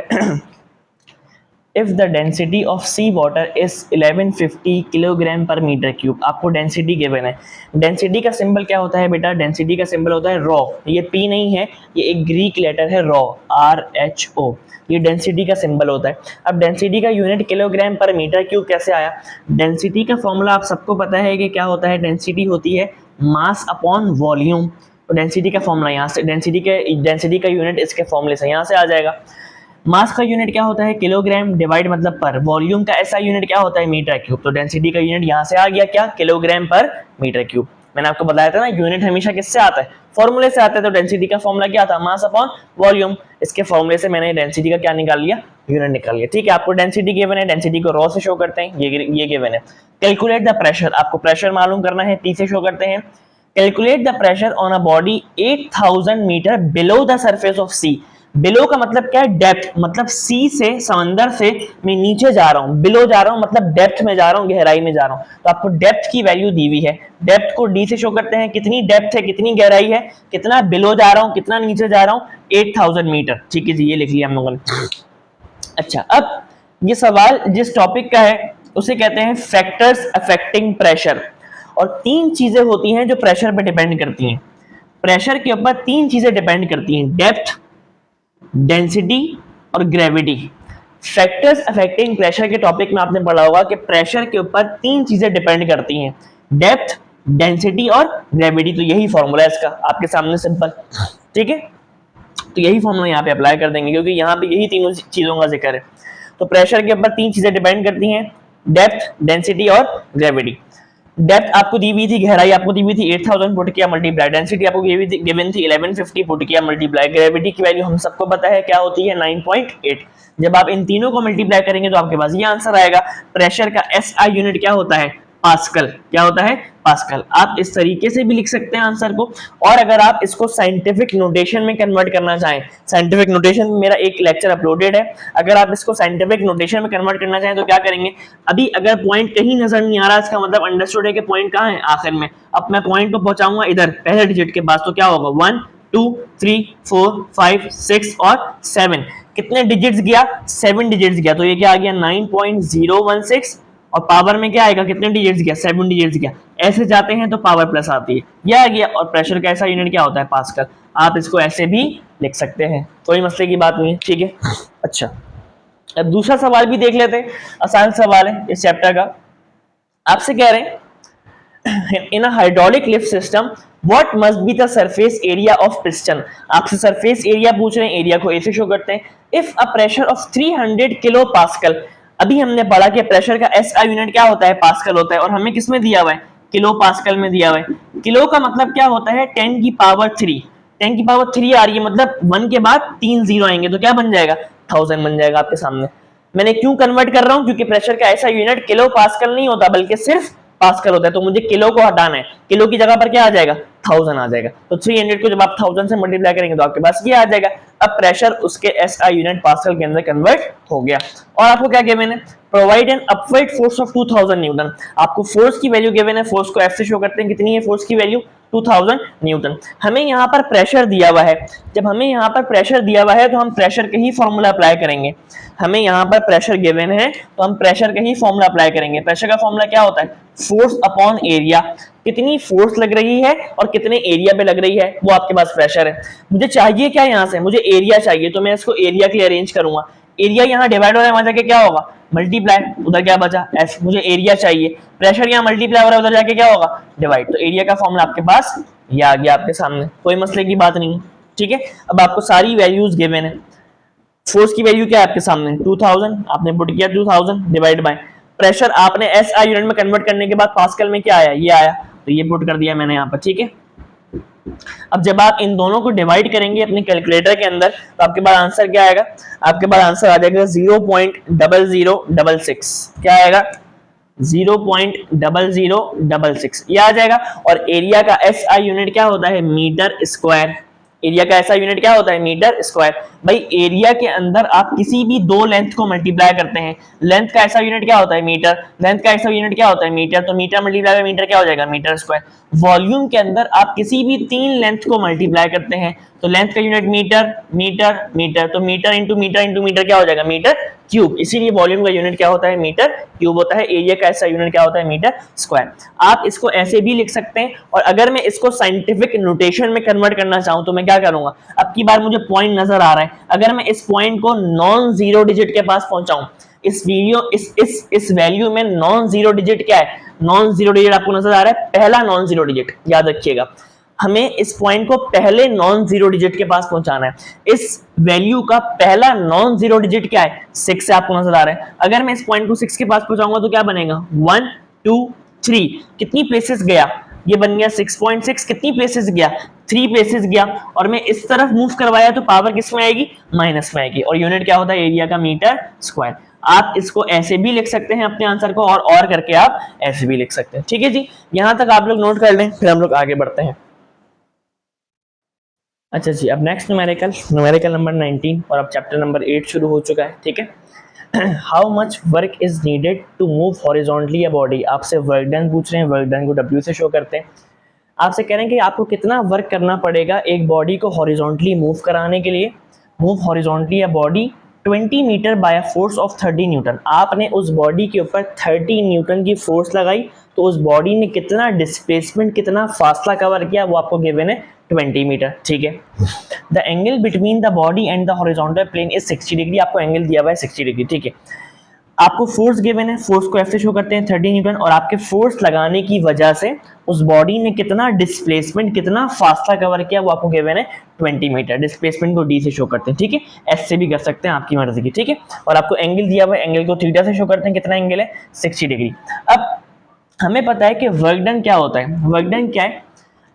if the density of sea water is 1150 kilogram per metre cube. आपको डेंसिटी गिवन है। डेंसिटी का सिंबल क्या होता है बेटा, डेंसिटी का सिंबल होता है रॉ, ये पी नहीं है, ये एक ग्रीक लेटर है रॉ, RHO, ये डेंसिटी का सिंबल होता है। अब डेंसिटी का unit kilogram per metre cube कैसे आया, डेंसिटी का फॉर्मूला आप सबको पता है कि क्या होता है, डेंसिटी होती है मास अपॉन वॉल्यूम। तो डेंसिटी का फॉर्मूला यहाँ से, डेंसिटी का यूनिट इसके फॉर्मूले से यहाँ से आ जाएगा। मास का यूनिट क्या होता है किलोग्राम, डिवाइड मतलब पर, वॉल्यूम का ऐसा यूनिट क्या होता है मीटर क्यूब, तो डेंसिटी का यूनिट यहां से आ गया क्या, किलोग्राम पर मीटर क्यूब। मैंने आपको बताया था ना, यूनिट हमेशा किससे आता है, फॉर्मूले से आता है। तो डेंसिटी का फॉर्मूला क्या था, मास अपॉन वॉल्यूम। इसके फॉर्मूले से मैंने डेंसिटी का क्या निकाल लिया, यूनिट निकाल लिया। ठीक है, आपको डेंसिटी गिवन है, डेंसिटी को रॉ से शो करते हैं, ये गिवन है। कैलकुलेट द प्रेशर, आपको प्रेशर मालूम करना है, P से शो करते हैं। Calculate the pressure on a body 8000 metre below the surface of sea. Below का मतलब क्या है, डेप्थ, मतलब सी से, समंदर से मैं नीचे जा रहा हूं, बिलो जा रहा हूं मतलब डेप्थ में जा रहा हूं, गहराई में जा रहा हूं। तो आपको डेप्थ की वैल्यू दी हुई है, डेप्थ को डी से शो करते हैं, कितनी डेप्थ है, कितनी गहराई है, कितना बिलो जा रहा हूं, कितना नीचे जा रहा हूं, 8000 मीटर। ठीक है जी, ये लिख लिया हम लोगों ने। अच्छा, अब ये सवाल जिस टॉपिक का है उसे कहते हैं फैक्टर्स अफेक्टिंग प्रेशर। और तीन चीजें होती हैं जो प्रेशर पे डिपेंड करती हैं। प्रेशर के ऊपर तीन चीजें डिपेंड करती हैं, डेप्थ, डेंसिटी और ग्रेविटी। फैक्टर्स अफेक्टिंग प्रेशर के टॉपिक में आपने पढ़ा होगा कि प्रेशर के ऊपर तीन चीजें डिपेंड करती हैं, डेप्थ, डेंसिटी और ग्रेविटी। तो यही फॉर्मूला है इसका आपके सामने, सिंपल। ठीक है, तो यही फॉर्मूला यहाँ पे अप्लाई कर देंगे क्योंकि यहाँ पे यही तीनों चीजों का जिक्र है। तो प्रेशर के ऊपर तीन चीजें डिपेंड करती हैं, डेप्थ, डेंसिटी और ग्रेविटी। डेप्थ आपको दी हुई थी, गहराई आपको दी हुई थी 8000 पुट किया मल्टीप्लाई, डेंसिटी आपको गिवन थी 1150 पुट किया मल्टीप्लाई, ग्रेविटी की वैल्यू हम सबको पता है क्या होती है, 9.8। जब आप इन तीनों को मल्टीप्लाई करेंगे तो आपके पास ये आंसर आएगा। प्रेशर का एसआई यूनिट क्या होता है, पास्कल। क्या होता है, पास्कल। आप इस तरीके से भी लिख सकते हैं आंसर को। और अगर आप इसको साइंटिफिक नोटेशन में कन्वर्ट करना चाहें, साइंटिफिक नोटेशन में मेरा एक लेक्चर अपलोडेड है, अगर आप इसको साइंटिफिक नोटेशन में कन्वर्ट करना चाहें तो क्या करेंगे, अभी अगर पॉइंट कहीं नजर नहीं आ रहा, इसका मतलब अंडरस्टूड है कि पॉइंट कहाँ है, आखिर में। अब मैं पॉइंट को पहुंचाऊंगा इधर पहले डिजिट के पास, तो क्या होगा, 1 2 3 4 5 6 और 7। कितने डिजिट्स गया, 7 डिजिट्स गया। तो ये क्या आ गया, 9.016। और पावर में क्या आएगा, कितने डिजिट्स गया, 7 डिजिट्स गया। ऐसे जाते हैं तो पावर प्लस आती है, यह आ गया। और प्रेशर का ऐसा यूनिट क्या होता है, पास्कल। आप इसको ऐसे भी लिख सकते हैं, कोई मसले की बात नहीं है। ठीक है, अच्छा, अब दूसरा सवाल भी देख लेते हैं, आसान सवाल है इस चैप्टर का। आपसे कह रहे हैं in a hydraulic lift system what must be the surface area of piston. आपसे सरफेस एरिया पूछ रहे हैं, एरिया को ऐसे शो करते हैं। If a pressure of 300 kilo pascal, अभी हमने पढ़ा कि प्रेशर का एसआई यूनिट क्या होता है, पास्कल होता है। और हमें किसमें दिया हुआ है, किलो पास्कल में दिया हुआ है। किलो का मतलब क्या होता है, 10 की पावर 3। 10 की पावर 3 आ रही है, मतलब 1 के बाद 3 जीरो आएंगे तो क्या बन जाएगा, 1000 बन जाएगा आपके सामने। मैंने क्यों कन्वर्ट कर रहा हूं, क्योंकि प्रेशर का ऐसा यूनिट किलो पास्कल नहीं होता बल्कि सिर्फ पास्कल होता है। तो मुझे किलो को हटाना है, किलो की जगह पर क्या आ जाएगा, 1000 आ जाएगा। तो 300 को जब आप 1000 से मल्टीप्लाई करेंगे तो आपके पास ये आ जाएगा। अब प्रेशर उसके एसआई यूनिट पास्कल के अंदर कन्वर्ट हो गया। और आपको क्या गिवन है, provide an upward force of 2000 Newton. आपको फोर्स की वैल्यू गिवन है, फोर्स को एफ से शो करते हैं, कितनी है फोर्स की वैल्यू, 2000 न्यूटन। हमें यहाँ पर प्रेशर दिया हुआ है, जब हमें यहाँ पर प्रेशर दिया हुआ है तो हम प्रेशर के ही फॉर्मूला अप्लाई करेंगे। हमें यहाँ पर प्रेशर गिवन है तो हम प्रेशर का ही फॉर्मूला अप्लाई करेंगे। प्रेशर का फॉर्मूला क्या होता है, फोर्स अपॉन एरिया। कितनी फोर्स लग रही है और कितने एरिया पे लग रही है, वो आपके पास प्रेशर है। मुझे चाहिए क्या, यहाँ से मुझे एरिया चाहिए, तो मैं इसको एरिया के लिए अरेंज करूंगा। एरिया यहाँ डिवाइड हो रहा है, वहां जाके क्या होगा, मल्टीप्लाई, उधर क्या बचा एफ। मुझे एरिया चाहिए, प्रेशर यहाँ मल्टीप्लाई हो रहा है, उधर जाके क्या होगा, डिवाइड। तो एरिया का फॉर्मूला आपके पास ये आ गया आपके सामने, कोई मसले की बात नहीं। ठीक है, अब आपको सारी वैल्यूज गिवन है। फोर्स की वैल्यू क्या है आपके सामने, 2000 आपने पुट किया, 2000 डिवाइड बाय प्रेशर आपने एसआई यूनिट में कन्वर्ट करने के बाद पास्कल में क्या आया, ये आया, तो ये पुट कर दिया मैंने यहाँ पर। ठीक है, अब जब आप इन दोनों को डिवाइड करेंगे अपने कैलकुलेटर के अंदर तो आपके पास आंसर क्या आएगा, आपके पास आंसर आ जाएगा 0.0066। क्या आएगा, 0.0066 ये आ जाएगा। और एरिया का एसआई यूनिट क्या होता है, मीटर स्क्वायर। एरिया का ऐसा यूनिट क्या होता है, मीटर स्क्वायर। भाई एरिया के अंदर आप किसी भी दो लेंथ को मल्टीप्लाई करते हैं, लेंथ का ऐसा यूनिट क्या होता है, मीटर। लेंथ का ऐसा यूनिट क्या होता है, मीटर। तो मीटर मल्टीप्लाई बाय मीटर क्या हो जाएगा, मीटर स्क्वायर। वॉल्यूम के अंदर आप किसी भी तीन लेंथ को मल्टीप्लाई करते हैं तो लेंथ का यूनिट मीटर, मीटर, मीटर। तो मीटर इंटू मीटर क्या हो जाएगा, मीटर क्यूब। इसीलिए वॉल्यूम का यूनिट क्या होता है, मीटर क्यूब होता है। एरिया का ऐसा यूनिट क्या होता है, मीटर स्क्वायर। आप इसको ऐसे भी लिख सकते हैं। और अगर मैं इसको साइंटिफिक नोटेशन में कन्वर्ट करना चाहूं तो मैं क्या करूंगा, अब की बार मुझे पॉइंट नजर आ रहा है, अगर मैं इस पॉइंट को नॉन जीरो डिजिट के पास पहुंचाऊं, इस वैल्यू में नॉन जीरो डिजिट क्या है, नॉन जीरो डिजिट आपको नजर आ रहा है, पहला नॉन जीरो डिजिट, याद रखिएगा। हमें इस पॉइंट को पहले नॉन जीरो डिजिट के पास पहुंचाना है। इस वैल्यू का पहला नॉन जीरो डिजिट क्या है, 6 से आपको नजर आ रहा है। अगर मैं इस पॉइंट को 6 के पास पहुंचाऊंगा तो क्या बनेगा, 1 2 3। कितनी प्लेसेस गया, ये बन गया 6.6, कितनी प्लेसेस गया, 3 प्लेसेस गया, और मैं इस तरफ मूव करवाया तो पावर किस में आएगी, माइनस में आएगी, और यूनिट क्या होता है, एरिया का मीटर स्क्वायर। आप इसको ऐसे भी लिख सकते हैं अपने आंसर को, और करके आप ऐसे भी लिख सकते हैं। ठीक है जी, यहां तक आप लोग नोट कर लें, फिर हम लोग आगे बढ़ते हैं। अच्छा जी, अब नेक्स्ट न्यूमेरिकल नंबर 19, और अब चैप्टर नंबर 8 शुरू हो चुका है। ठीक है, how much work is needed to move horizontally a body. आपसे वर्क डन पूछ रहे हैं, वर्क डन को W से शो करते हैं। आपसे कह रहे हैं कि आपको कितना वर्क करना पड़ेगा एक बॉडी को हॉरिजॉन्टली मूव कराने के लिए। Move horizontally a body 20 metre by a force of 30 newton. आपने उस बॉडी के ऊपर 30 न्यूटन की फोर्स लगाई, तो उस बॉडी ने कितना डिस्प्लेसमेंट, कितना फासला कवर किया, वो आपको गिवन है 20 मीटर। ठीक है, the angle between the body and the horizontal plane is 60 degree. आपको एंगल दिया हुआ है 60 डिग्री। ठीक है, आपको फोर्स गिवन है, फोर्स को F से शो करते हैं 30 न्यूटन, और आपके फोर्स लगाने की वजह से उस बॉडी ने कितना डिस्प्लेसमेंट, कितना फासला कवर किया, वो आपको गिवन है 20 मीटर। डिस्प्लेसमेंट को D से शो करते हैं। ठीक है, S से भी कर सकते हैं, आपकी मर्जी की। ठीक है, और आपको एंगल दिया हुआ है, एंगल को थीटा से शो करते हैं, कितना एंगल है, 60 डिग्री। अब हमें पता है कि वर्क डन क्या होता है। वर्क डन क्या है,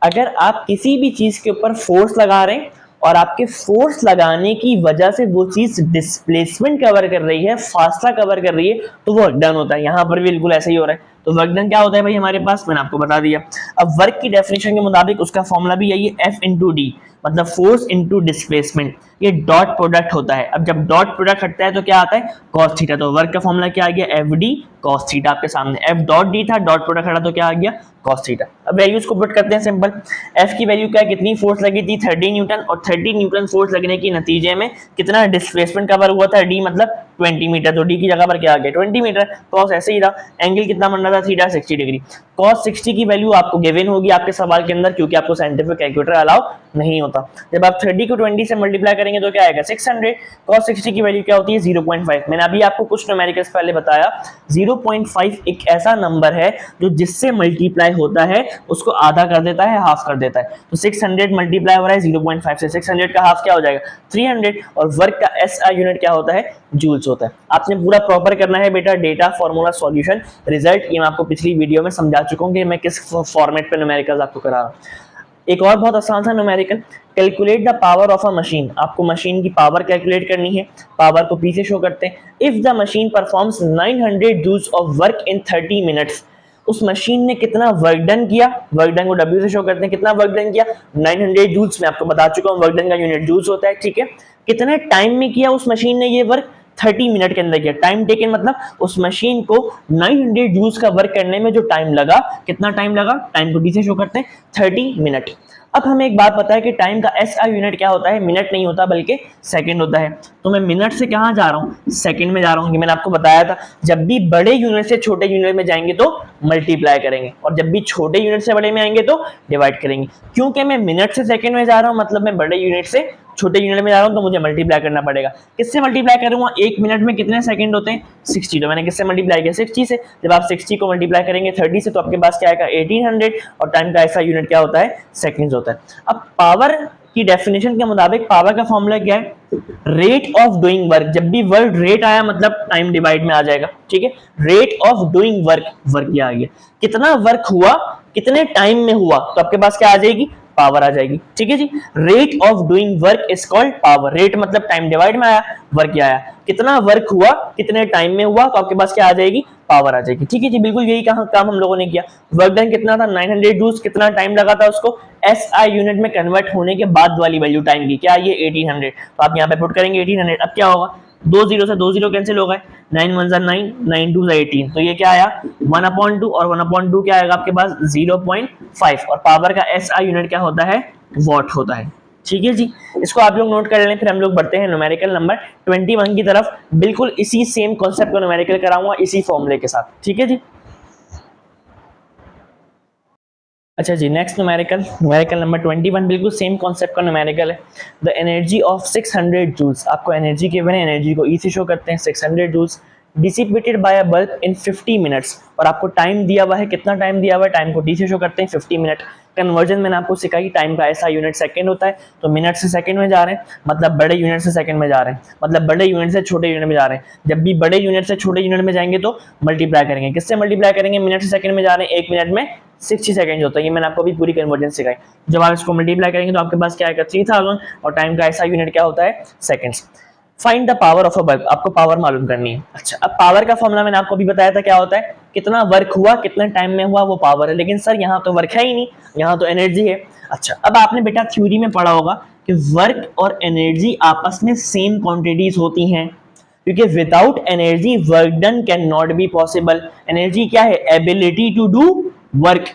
अगर आप किसी भी चीज के ऊपर फोर्स लगा रहे हैं और आपके फोर्स लगाने की वजह से वो चीज डिस्प्लेसमेंट कवर कर रही है, फासला कवर कर रही है, तो वर्क डन होता है। यहां पर भी बिल्कुल ऐसा ही हो रहा है। तो वर्क डन क्या होता है भाई हमारे पास, मैंने आपको बता दिया। अब वर्क की डेफिनेशन के मुताबिक उसका फॉर्मूला भी यही है, F इंटू डी, मतलब फोर्स इंटू डिस्प्लेसमेंट। ये डॉट प्रोडक्ट होता है। अब जब डॉट प्रोडक्ट हटता है तो क्या आता है, कॉस थीटा। तो वर्क का फॉर्मूला क्या आ गया, एफ डी कॉस थीटा। आपके सामने एफ डॉट डी था, डॉट प्रोडक्ट हटा तो क्या आ गया, कॉस थीटा। अब वैल्यूज को पुट करते हैं सिंपल। एफ की वैल्यू क्या है, कितनी फोर्स लगी थी, 30 न्यूटन, और 30 न्यूटन फोर्स लगने के नतीजे में कितना डिस्प्लेसमेंट कवर हुआ था, डी मतलब 20 मीटर। तो डी की जगह पर क्या आ गया, 20 मीटर। कॉस ऐसे ही रहा। एंगल कितना बन रहा था, थीटा 60 डिग्री। कॉस 60 की वैल्यू आपको गिवन होगी आपके सवाल के अंदर, क्योंकि आपको साइंटिफिक कैलकुलेटर अलाउ नहीं होता। जब आप 30 को 20 से मल्टीप्लाई करेंगे तो क्या आएगा, 600। कॉस 60 की वैल्यू क्या होती है, 0.5। मैंने अभी आपको कुछ न्यूमेरिकल्स पहले बताया, 0.5 एक ऐसा नंबर है जो जिससे मल्टीप्लाई होता है उसको आधा कर देता है, हाफ कर देता है। तो 600 मल्टीप्लाई हो रहा है 0.5 से, 600 का हाफ क्या हो जाएगा, 300। और वर्क का SI यूनिट क्या होता है, जूल्स होता है। आपने पूरा प्रॉपर करना है बेटा, डेटा, फॉर्मूला, सॉल्यूशन, रिजल्ट। ये मैं आपको पिछली वीडियो में समझा चुका हूं कि मैं किस फॉर्मेट पे न्यूमेरिकल्स आपको करा रहा हूं। एक और बहुत आसान सा numerical, calculate the power of a machine. आपको मशीन की पावर कैलकुलेट करनी है। पावर को P से शो करते हैं। If the machine performs 900 joules of work in 30 minutes. उस मशीन ने कितना वर्क डन किया, वर्क डन को W से शो करते हैं, कितना वर्क डन किया, 900 जूल्स। मैं आपको बता चुका हूं वर्क डन का यूनिट जूल्स होता है। ठीक है, कितने टाइम में किया उस मशीन ने ये वर्क, 30 मिनट के अंदर किया। टाइम टेकन मतलब उस मशीन को 900 जूल्स का वर्क करने में जो टाइम लगा, कितना टाइम लगा, टाइम को D से शो करते हैं, 30 मिनट। अब हमें एक बात पता है कि टाइम का SI यूनिट क्या होता है, मिनट नहीं होता बल्कि सेकंड होता है। तो मैं मिनट से कहां जा रहा हूं, सेकंड में जा रहा हूं। मैंने आपको बताया था, जब भी बड़े यूनिट से छोटे यूनिट में जाएंगे तो मल्टीप्लाई करेंगे, और जब भी छोटे यूनिट से बड़े में आएंगे तो डिवाइड करेंगे। क्योंकि मैं मिनट से सेकंड में जा रहा हूं, मतलब मैं बड़े यूनिट से छोटे यूनिट में जा रहा हूं, तो मुझे मल्टीप्लाई करना पड़ेगा। किससे मल्टीप्लाई करूंगा, एक मिनट में कितने सेकंड होते हैं, 60। तो मैंने किससे मल्टीप्लाई किया, 60 से। जब आप 60 को मल्टीप्लाई करेंगे 30 से, तो आपके पास क्या आएगा, 1800। और टाइम का ऐसा यूनिट क्या होता है, सेकंड्स होता है। अब पावर की डेफिनेशन के मुताबिक पावर का फॉर्मूला क्या है, रेट ऑफ डूइंग वर्क। जब भी वर्ड रेट आया मतलब टाइम डिवाइड में आ जाएगा। ठीक है, rate of doing work, work ये आ गया, कितना वर्क हुआ, कितने टाइम में हुआ, तो आपके पास क्या आ जाएगी, पावर आ जाएगी। ठीक है जी, rate of doing work is called power. Rate मतलब टाइम डिवाइड में आया, वर्क क्या आया, कितना वर्क हुआ, कितने टाइम में हुआ, तो आपके पास क्या आ जाएगी, पावर आ जाएगी। ठीक है जी, बिल्कुल यही काम हम लोगों ने किया। वर्क डन कितना था, 900 जूल्स। कितना टाइम लगा था उसको SI यूनिट में कन्वर्ट होने के बाद वाली वैल्यू टाइम की, क्या ये 1800। तो आप यहाँ पे पुट करेंगे 1800। अब क्या होगा, 2 जीरो से 2 जीरो कैंसिल हो गए, 9 1 9, 9 2 18। तो ये क्या आया, 1/2, और 1/2 क्या आएगा आपके पास, 0.5। और पावर का SI यूनिट क्या होता है, वॉट होता है। ठीक है जी, इसको आप लोग नोट कर लें। फिर हम लोग बढ़ते हैं न्यूमेरिकल नंबर 21 की तरफ। बिल्कुल इसी सेम कॉन्सेप्ट को न्यूमेरिकल कराऊंगा इसी फॉर्मूले के साथ। ठीक है जी, अच्छा जी, नेक्स्ट न्यूमेरिकल नंबर 21 बिल्कुल सेम कॉन्सेप्ट का न्यूमेरिकल है। The energy of 600 joules. आपको एनर्जी के बने, एनर्जी को E से शो करते हैं, 600 joules dissipated by a bulb in 50 minutes. और आपको टाइम दिया हुआ है, कितना टाइम दिया हुआ है, टाइम को D से शो करते हैं, 50 मिनट। कन्वर्जन मैंने आपको सिखाई, टाइम का ऐसा यूनिट सेकंड होता है, तो मिनट से सेकंड में जा रहे हैं, मतलब बड़े यूनिट से सेकंड में जा रहे हैं, मतलब बड़े यूनिट से छोटे यूनिट में जा रहे हैं। जब भी बड़े यूनिट से छोटे यूनिट में जाएंगे तो मल्टीप्लाई करेंगे, किससे मल्टीप्लाई करेंगे, मिनट से सेकंड में जा रहे हैं, एक मिनट में 60 सेकंड होता है। ये मैंने आपको अभी पूरी कन्वर्जन सिखाई। जब आप इसको मल्टीप्लाई करेंगे तो आपके पास क्या आएगा 3000 और टाइम का ऐसा यूनिट क्या होता है seconds. Find the power of a bulb, आपको पावर मालूम करनी है। अच्छा, अब पावर का फॉर्मूला मैंने आपको अभी बताया था क्या होता है, कितना वर्क हुआ कितने टाइम में हुआ वो पावर है। लेकिन सर यहाँ तो वर्क है ही नहीं, यहाँ तो एनर्जी है। अच्छा, अब आपने बेटा थ्योरी में पढ़ा होगा कि वर्क और एनर्जी आपस में सेम क्वांटिटीज होती हैं, क्योंकि without energy work done can not be possible. Energy क्या है, एबिलिटी टू डू वर्क,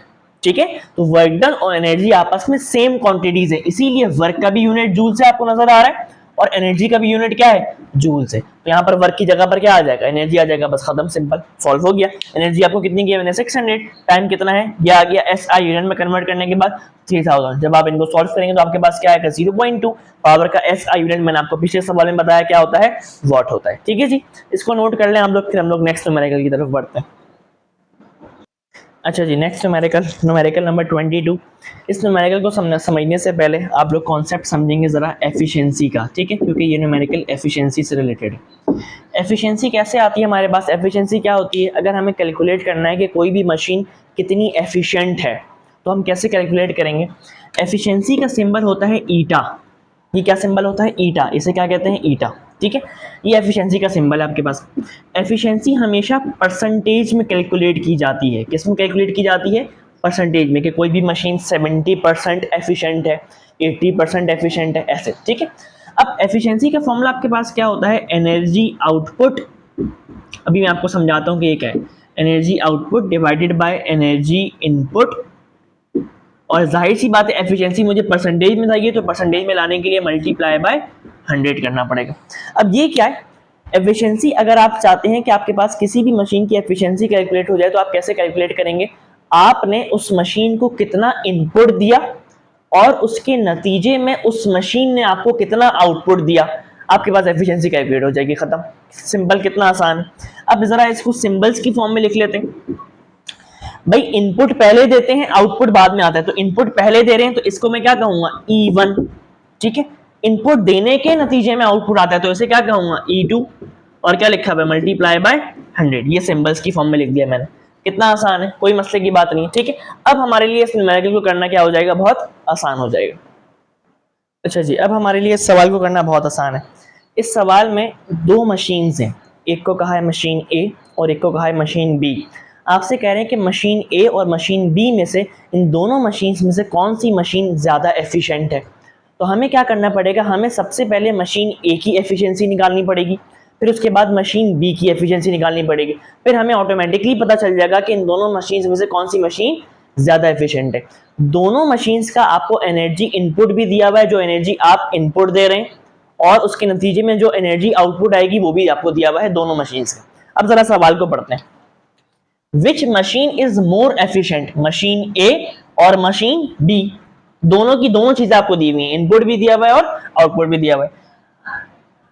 ठीक है। तो वर्क डन और एनर्जी आपस में सेम क्वांटिटीज है, इसीलिए वर्क का भी यूनिट जूल से आपको नजर आ रहा है और एनर्जी का भी यूनिट क्या है जूल से। तो यहाँ पर वर्क की जगह पर क्या आ जाएगा, एनर्जी आ जाएगा, बस खत्म, सिंपल, सॉल्व हो गया। एनर्जी आपको कितनी की मैंने 600, टाइम कितना है ये आ गया, SI यूनिट में कन्वर्ट करने के बाद 3000। जब आप इनको सॉल्व करेंगे तो आपके पास क्या आएगा 0.2। पावर का SI यूनिट मैंने आपको पिछले सवाल में बताया क्या होता है, वॉट होता है, ठीक है जी। इसको नोट कर लें हम लोग, फिर हम लोग नेक्स्ट न्यूमेरिकल की तरफ बढ़ते हैं। अच्छा जी, नेक्स्ट न्यूमेरिकल नंबर 22। इस न्यूमेरिकल को समझने से पहले आप लोग कॉन्सेप्ट समझेंगे ज़रा एफिशिएंसी का, ठीक है, क्योंकि ये न्यूमेरिकल एफिशिएंसी से रिलेटेड है। एफिशिएंसी कैसे आती है हमारे पास, एफिशिएंसी क्या होती है, अगर हमें कैलकुलेट करना है कि कोई भी मशीन कितनी एफिशिएंट है तो हम कैसे कैलकुलेट करेंगे। एफिशिएंसी का सिंबल होता है ईटा। ये क्या सिंबल होता है, ईटा, इसे क्या कहते हैं, ईटा, ठीक है। ये एफिशिएंसी का सिंबल है आपके पास। एफिशिएंसी हमेशा परसेंटेज में कैलकुलेट की जाती है। किस में कैलकुलेट की जाती है, परसेंटेज में, कि कोई भी मशीन 70% एफिशिएंट है, 80% एफिशिएंट है, ऐसे, ठीक है। अब एफिशिएंसी का फॉर्मूला आपके पास क्या होता है, एनर्जी आउटपुट। अभी मैं आपको समझाता हूँ कि ये क्या है, energy output divided by energy input. और जाहिर सी बात है एफिशिएंसी मुझे परसेंटेज में चाहिए, तो परसेंटेज में लाने के लिए मल्टीप्लाई बाय 100 करना पड़ेगा। अब ये क्या है, एफिशिएंसी अगर आप चाहते हैं कि आपके पास किसी भी मशीन की एफिशिएंसी कैलकुलेट हो जाए तो आप कैसे कैलकुलेट करेंगे, आपने उस मशीन को कितना इनपुट दिया और उसके नतीजे में उस मशीन ने आपको कितना आउटपुट दिया, आपके पास एफिशिएंसी कैलकुलेट हो जाएगी, खत्म, सिंपल, कितना आसान है। अब जरा इसको सिंबल्स की फॉर्म में लिख लेते हैं। भाई इनपुट पहले देते हैं, आउटपुट बाद में आता है, तो इनपुट पहले दे रहे हैं तो इसको मैं क्या कहूंगा, E1, ठीक है। इनपुट देने के नतीजे में आउटपुट आता है तो इसे क्या कहूंगा, E2, और क्या लिखा है, मल्टीप्लाई बाय 100। ये सिंबल्स की फॉर्म में लिख दिया मैंने, कितना आसान है, कोई मसले की बात नहीं है, ठीक है। अब हमारे लिए इस न्यूमेरिकल को करना क्या हो जाएगा, बहुत आसान हो जाएगा। अच्छा जी, अब हमारे लिए इस सवाल को करना बहुत आसान है। इस सवाल में दो मशीन्स हैं, एक को कहा है मशीन ए और एक को कहा है मशीन बी। आपसे कह रहे हैं कि मशीन ए और मशीन बी में से, इन दोनों मशीन्स में से कौन सी मशीन ज़्यादा एफिशिएंट है। तो हमें क्या करना पड़ेगा, हमें सबसे पहले मशीन ए की एफिशिएंसी निकालनी पड़ेगी, फिर उसके बाद मशीन बी की एफिशिएंसी निकालनी पड़ेगी, फिर हमें ऑटोमेटिकली पता चल जाएगा कि इन दोनों मशीन्स में से कौन सी मशीन ज़्यादा एफिशिएंट है। दोनों मशीन्स का आपको एनर्जी इनपुट भी दिया हुआ है, जो एनर्जी आप इनपुट दे रहे हैं, और उसके नतीजे में जो एनर्जी आउटपुट आएगी वो भी आपको दिया हुआ है दोनों मशीन्स का। अब जरा सवाल को पढ़ते हैं। Which machine is more efficient, machine A और मशीन बी, दोनों की दोनों चीजें आपको दी हुई हैं, इनपुट भी दिया हुआ है और आउटपुट भी दिया हुआ है।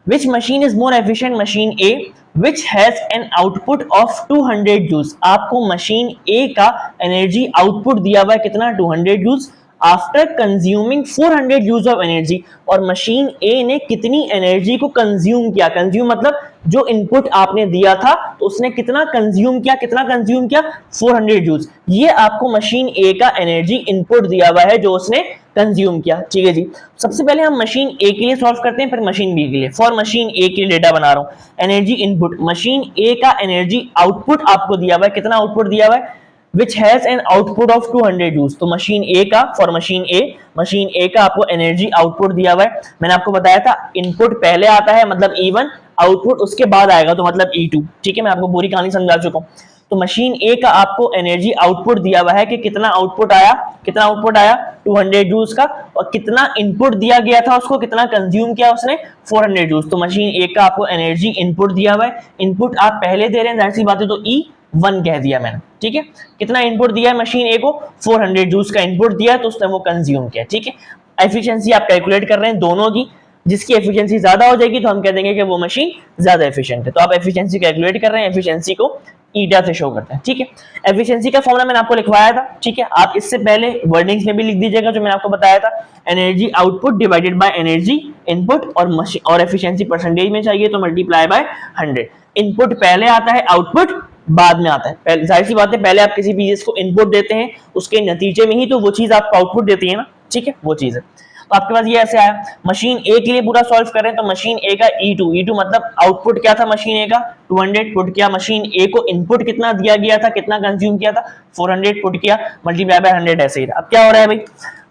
Which machine is more efficient, machine A which has an output of 200 joules. आपको मशीन ए का एनर्जी आउटपुट दिया हुआ है कितना, 200 joules, after consuming 400 joules of energy. और मशीन ए ने कितनी एनर्जी को कंज्यूम किया, कंज्यूम मतलब जो इनपुट आपने दिया था तो उसने कितना कंज्यूम किया, कितना कंज्यूम किया, 400 जूल्स। ये आपको मशीन ए का एनर्जी इनपुट दिया हुआ है जो उसने कंज्यूम किया, ठीक है जी। सबसे पहले हम मशीन ए के लिए सॉल्व करते हैं, फिर मशीन बी के लिए। फॉर मशीन ए के लिए डेटा बना रहा हूं, एनर्जी इनपुट, मशीन ए का एनर्जी आउटपुट आपको दिया हुआ है, कितना आउटपुट दिया हुआ है, which has an output of 200 joules। तो मशीन ए का, फॉर मशीन ए का आपको एनर्जी आउटपुट दिया हुआ है। मैंने आपको बताया था इनपुट पहले आता है मतलब E1, आउटपुट उसके बाद आएगा तो मतलब E2, ठीक है। मैं आपको पूरी कहानी समझा चुका हूं। तो मशीन ए का आपको एनर्जी आउटपुट दिया हुआ है कि कितना आउटपुट आया, कितना आउटपुट आया 200 जूल्स का, और कितना इनपुट दिया गया था उसको, कितना कंज्यूम किया उसने, 400 जूल्स। तो मशीन ए का आपको एनर्जी इनपुट दिया हुआ है, इनपुट आप पहले दे रहे हैं, जाहिर सी बात है, तो E1 कह दिया मैंने, ठीक है। कितना इनपुट दिया है मशीन ए को, 400 जूल्स का इनपुट दिया तो उसने वो कंज्यूम किया, ठीक है। एफिशिएंसी आप कैलकुलेट कर रहे हैं दोनों की, जिसकी एफिशिएंसी ज्यादा हो जाएगी तो हम कह देंगे कि वो मशीन ज्यादा एफिशिएंट है। तो आप एफिशिएंसी कैलकुलेट कर रहे हैं, एफिशिएंसी को ईटा से शो करते हैं, ठीक है। एफिशिएंसी का फॉर्मूला मैंने आपको लिखवाया था, ठीक है। आप इससे पहले वर्डिंग्स में भी लिख दीजिएगा जो मैंने आपको बताया था, energy output divided by energy input, और मशीन और एफिशिएंसी परसेंटेज में चाहिए तो मल्टीप्लाई बाय 100। इनपुट पहले आता है, आउटपुट बाद में आता है। पहले जाहिर सी बात है, पहले आप किसी भी चीज को इनपुट देते हैं, उसके नतीजे में ही तो वो चीज आपको आउटपुट देती है ना, ठीक है, वो चीज है। तो आपके पास ये ऐसे आया, मशीन ए के लिए पूरा सॉल्व कर रहे हैं, तो मशीन ए का E2 मतलब आउटपुट क्या था मशीन ए का 200 पुट किया, मशीन ए को इनपुट कितना दिया गया था, कितना कंज्यूम किया था 400 पुट किया, मल्टीप्लाई बाय 100 ऐसे ही। अब क्या हो रहा है भाई,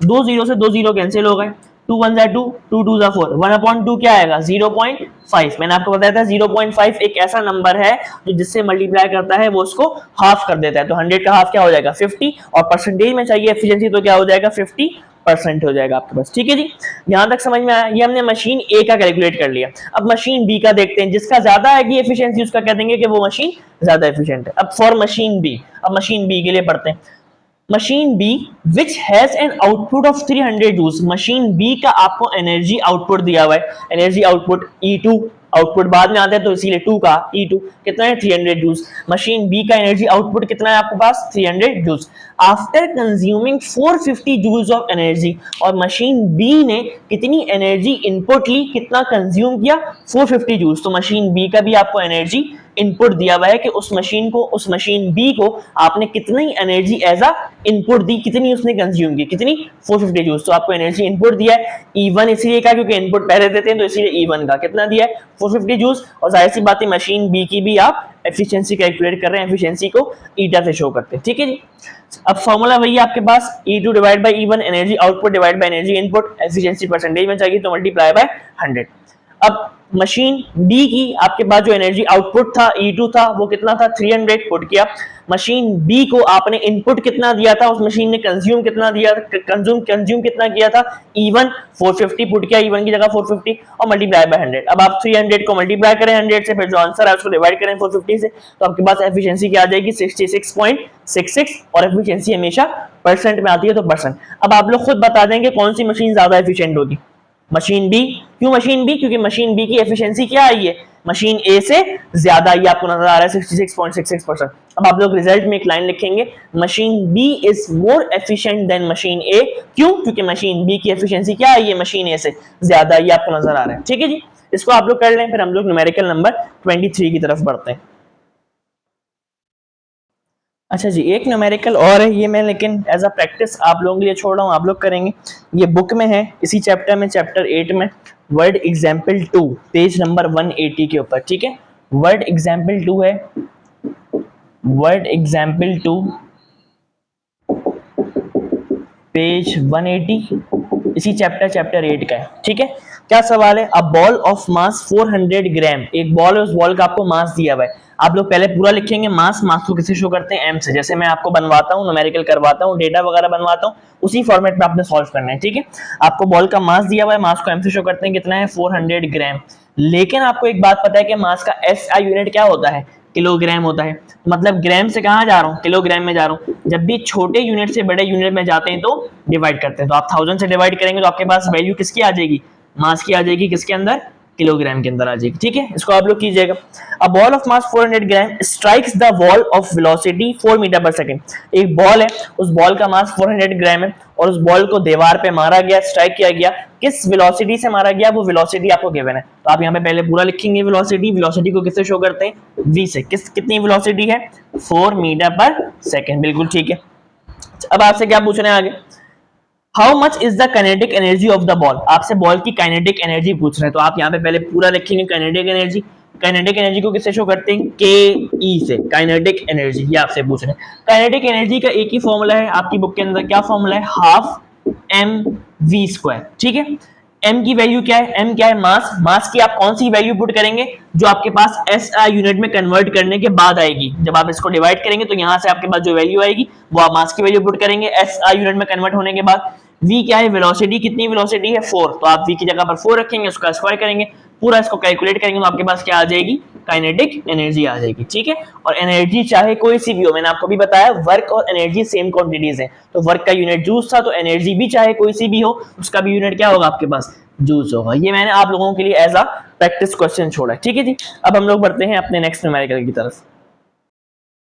दो जीरो से दो जीरो कैंसिल हो गए, 2 1 जा 2, 2 2 जा 4, 1/2 क्या आएगा 0.5। मैंने आपको बताया था 0.5 एक ऐसा नंबर है जो जिससे मल्टीप्लाई करता है वो उसको हाफ कर देता है, तो 100 का हाफ क्या हो जाएगा 50, और परसेंटेज में चाहिए एफिशिएंसी तो क्या हो जाएगा 50% हो जाएगा आपके पास, ठीक है जी। यहां तक समझ में आया, ये हमने मशीन ए का कैलकुलेट कर लिया। अब मशीन बी का देखते हैं, जिसका ज्यादा आएगी एफिशिएंसी उसका कह देंगे कि वो मशीन ज्यादा एफिशिएंट है। अब फॉर मशीन बी, अब मशीन बी के लिए पढ़ते हैं, machine B which has an output of 300 joules, machine B का आपको एनर्जी आउटपुट दिया हुआ है, एनर्जी आउटपुट E2, आउटपुट बाद में आता है तो इसीलिए 2 का E2 कितना है 300 जूल्स। मशीन बी का एनर्जी आउटपुट कितना है आपके पास 300 joules after consuming 450 joules of energy, और मशीन बी ने कितनी एनर्जी इनपुट ली, कितना कंज्यूम किया 450 जूल्स। तो मशीन बी का भी आपको एनर्जी इनपुट दिया हुआ है कि उस मशीन बी को आपने कितनी एनर्जी एज अ इनपुट दी, कितनी उसने कंज्यूम की, कितनी 450 जूल्स। तो आपको एनर्जी इनपुट दिया है E1 इसलिए का क्योंकि इनपुट पहले देते हैं, तो इसलिए E1 का कितना दिया है 450 जूल्स। और जाहिर सी बात है मशीन बी की भी आप एफिशिएंसी कैलकुलेट कर रहे हैं, एफिशिएंसी को ईटा से शो करते हैं, ठीक है जी। अब फॉर्मूला वही है आपके पास, E2 divide by E1, energy output divide by energy input, efficiency percentage में चाहिए तो मल्टीप्लाई बाय 100। अब मशीन डी की आपके पास जो एनर्जी आउटपुट था E2 था वो कितना था 300 पुट किया, मशीन बी को आपने इनपुट कितना दिया था, उस मशीन ने कंज्यूम कितना दिया, कंज्यूम कितना किया था E1 450 पुट किया, E1 की जगह 450 और मल्टीप्लाई बाय 100। अब आप 300 को मल्टीप्लाई करें 100 से, फिर जो आंसर है उसको डिवाइड करें 450 से, तो आपके पास एफिशिएंसी क्या आ जाएगी 66.66, और एफिशिएंसी हमेशा परसेंट में आती है तो परसेंट। अब आप लोग खुद बता देंगे कौन सी मशीन ज्यादा एफिशिएंट होगी, मशीन बी। क्यों मशीन बी, क्योंकि मशीन बी की एफिशिएंसी क्या आई है मशीन ए से ज्यादा, ये आपको नजर आ रहा है 66.66%। अब आप लोग रिजल्ट में एक लाइन लिखेंगे, machine B is more efficient then machine A. क्यों, क्योंकि मशीन बी की एफिशिएंसी क्या आई है मशीन ए से ज्यादा, ये आपको नजर आ रहा है, ठीक है जी। इसको आप लोग कर लें, फिर हम लोग न्यूमेरिकल नंबर 23 की तरफ बढ़ते हैं। अच्छा जी, एक न्यूमेरिकल और है, ये मैं लेकिन एज अ प्रैक्टिस आप लोगों के लिए छोड़ रहा हूँ, आप लोग करेंगे। ये बुक में है, इसी चैप्टर में, चैप्टर 8 में, वर्ड एग्जाम्पल 2 पेज नंबर 180 के ऊपर, ठीक है। वर्ड एग्जाम्पल 2 है, वर्ड एग्जाम्पल 2 पेज 180, इसी चैप्टर 8 का है, ठीक है। क्या सवाल है, अ बॉल ऑफ मास 400 ग्राम, एक बॉल है, उस बॉल का आपको मास दिया हुआ है। आप लोग पहले पूरा लिखेंगे, मास को किसे शो करते हैं M से, जैसे मैं आपको बनवाता हूँ, न्यूमेरिकल करवाता हूँ, डेटा वगैरह बनवाता हूँ, उसी फॉर्मेट में आपने सॉल्व करना है, ठीक है। आपको बॉल का मास दिया हुआ है, मास को M से शो करते हैं, कितना है 400 ग्राम। लेकिन आपको एक बात पता है कि मास का SI यूनिट क्या होता है, किलोग्राम होता है। मतलब ग्राम से कहां जा रहा हूं, किलोग्राम में जा रहा हूं। जब भी छोटे यूनिट से बड़े यूनिट में जाते हैं तो डिवाइड करते हैं, तो आप 1000 से डिवाइड करेंगे तो आपके पास वैल्यू किसकी आ जाएगी, मास की आ जाएगी, किसके अंदर, किलोग्राम के अंदर आ जाएगी, ठीक है। इसको आप लोग कीजिएगा, a ball of mass 400 gram strikes the wall of velocity 4 metre per second. एक बॉल है, उस बॉल का मास 400 ग्राम है और उस बॉल को दीवार पे मारा गया, स्ट्राइक किया गया, किस वेलोसिटी से मारा गया, वो वेलोसिटी आपको गिवन है। तो आप यहाँ पे पहले पूरा लिखेंगे, वेलोसिटी को किससे शो करते हैं, v से। कितनी वेलोसिटी है 4 मीटर पर सेकंड, बिल्कुल ठीक है। अब आपसे क्या पूछ रहे हैं आगे, how much is the kinetic energy of the ball, आपसे बॉल की काइनेटिक एनर्जी पूछ रहे हैं, तो आप यहाँ पे पहले पूरा लिखेंगे काइनेटिक एनर्जी। काइनेटिक एनर्जी को किससे शो करते हैं, के ई से, काइनेटिक एनर्जी, ये आपसे पूछ रहे हैं। काइनेटिक एनर्जी का एक ही फॉर्मूला है आपकी बुक के अंदर, क्या फॉर्मूला है, हाफ mv², ठीक है। m की वैल्यू क्या है, m क्या है, मास की आप कौन सी वैल्यू पुट करेंगे, जो आपके पास SI यूनिट में कन्वर्ट करने के बाद आएगी। जब आप इसको डिवाइड करेंगे तो यहां से आपके पास जो वैल्यू आएगी वो आप मास की वैल्यू पुट करेंगे SI यूनिट में कन्वर्ट होने के बाद। v क्या है, वेलोसिटी, कितनी वेलोसिटी है 4, तो आप v की जगह पर 4 रखेंगे, उसका स्क्वायर करेंगे, पूरा इसको कैलकुलेट करेंगे तो आपके पास क्या आ जाएगी, काइनेटिक एनर्जी आ जाएगी, ठीक है। और एनर्जी चाहे कोई सी भी हो, मैंने आपको भी बताया वर्क और एनर्जी सेम क्वांटिटीज हैं, तो वर्क का यूनिट जूल्स था, तो एनर्जी भी चाहे कोई सी भी हो उसका भी यूनिट क्या होगा आपके पास, जूल्स होगा। ये मैंने आप लोगों के लिए एज अ प्रैक्टिस क्वेश्चन छोड़ा है, ठीक है जी। अब हम लोग बढ़ते हैं अपने नेक्स्ट न्यूमेरिकल की तरफ।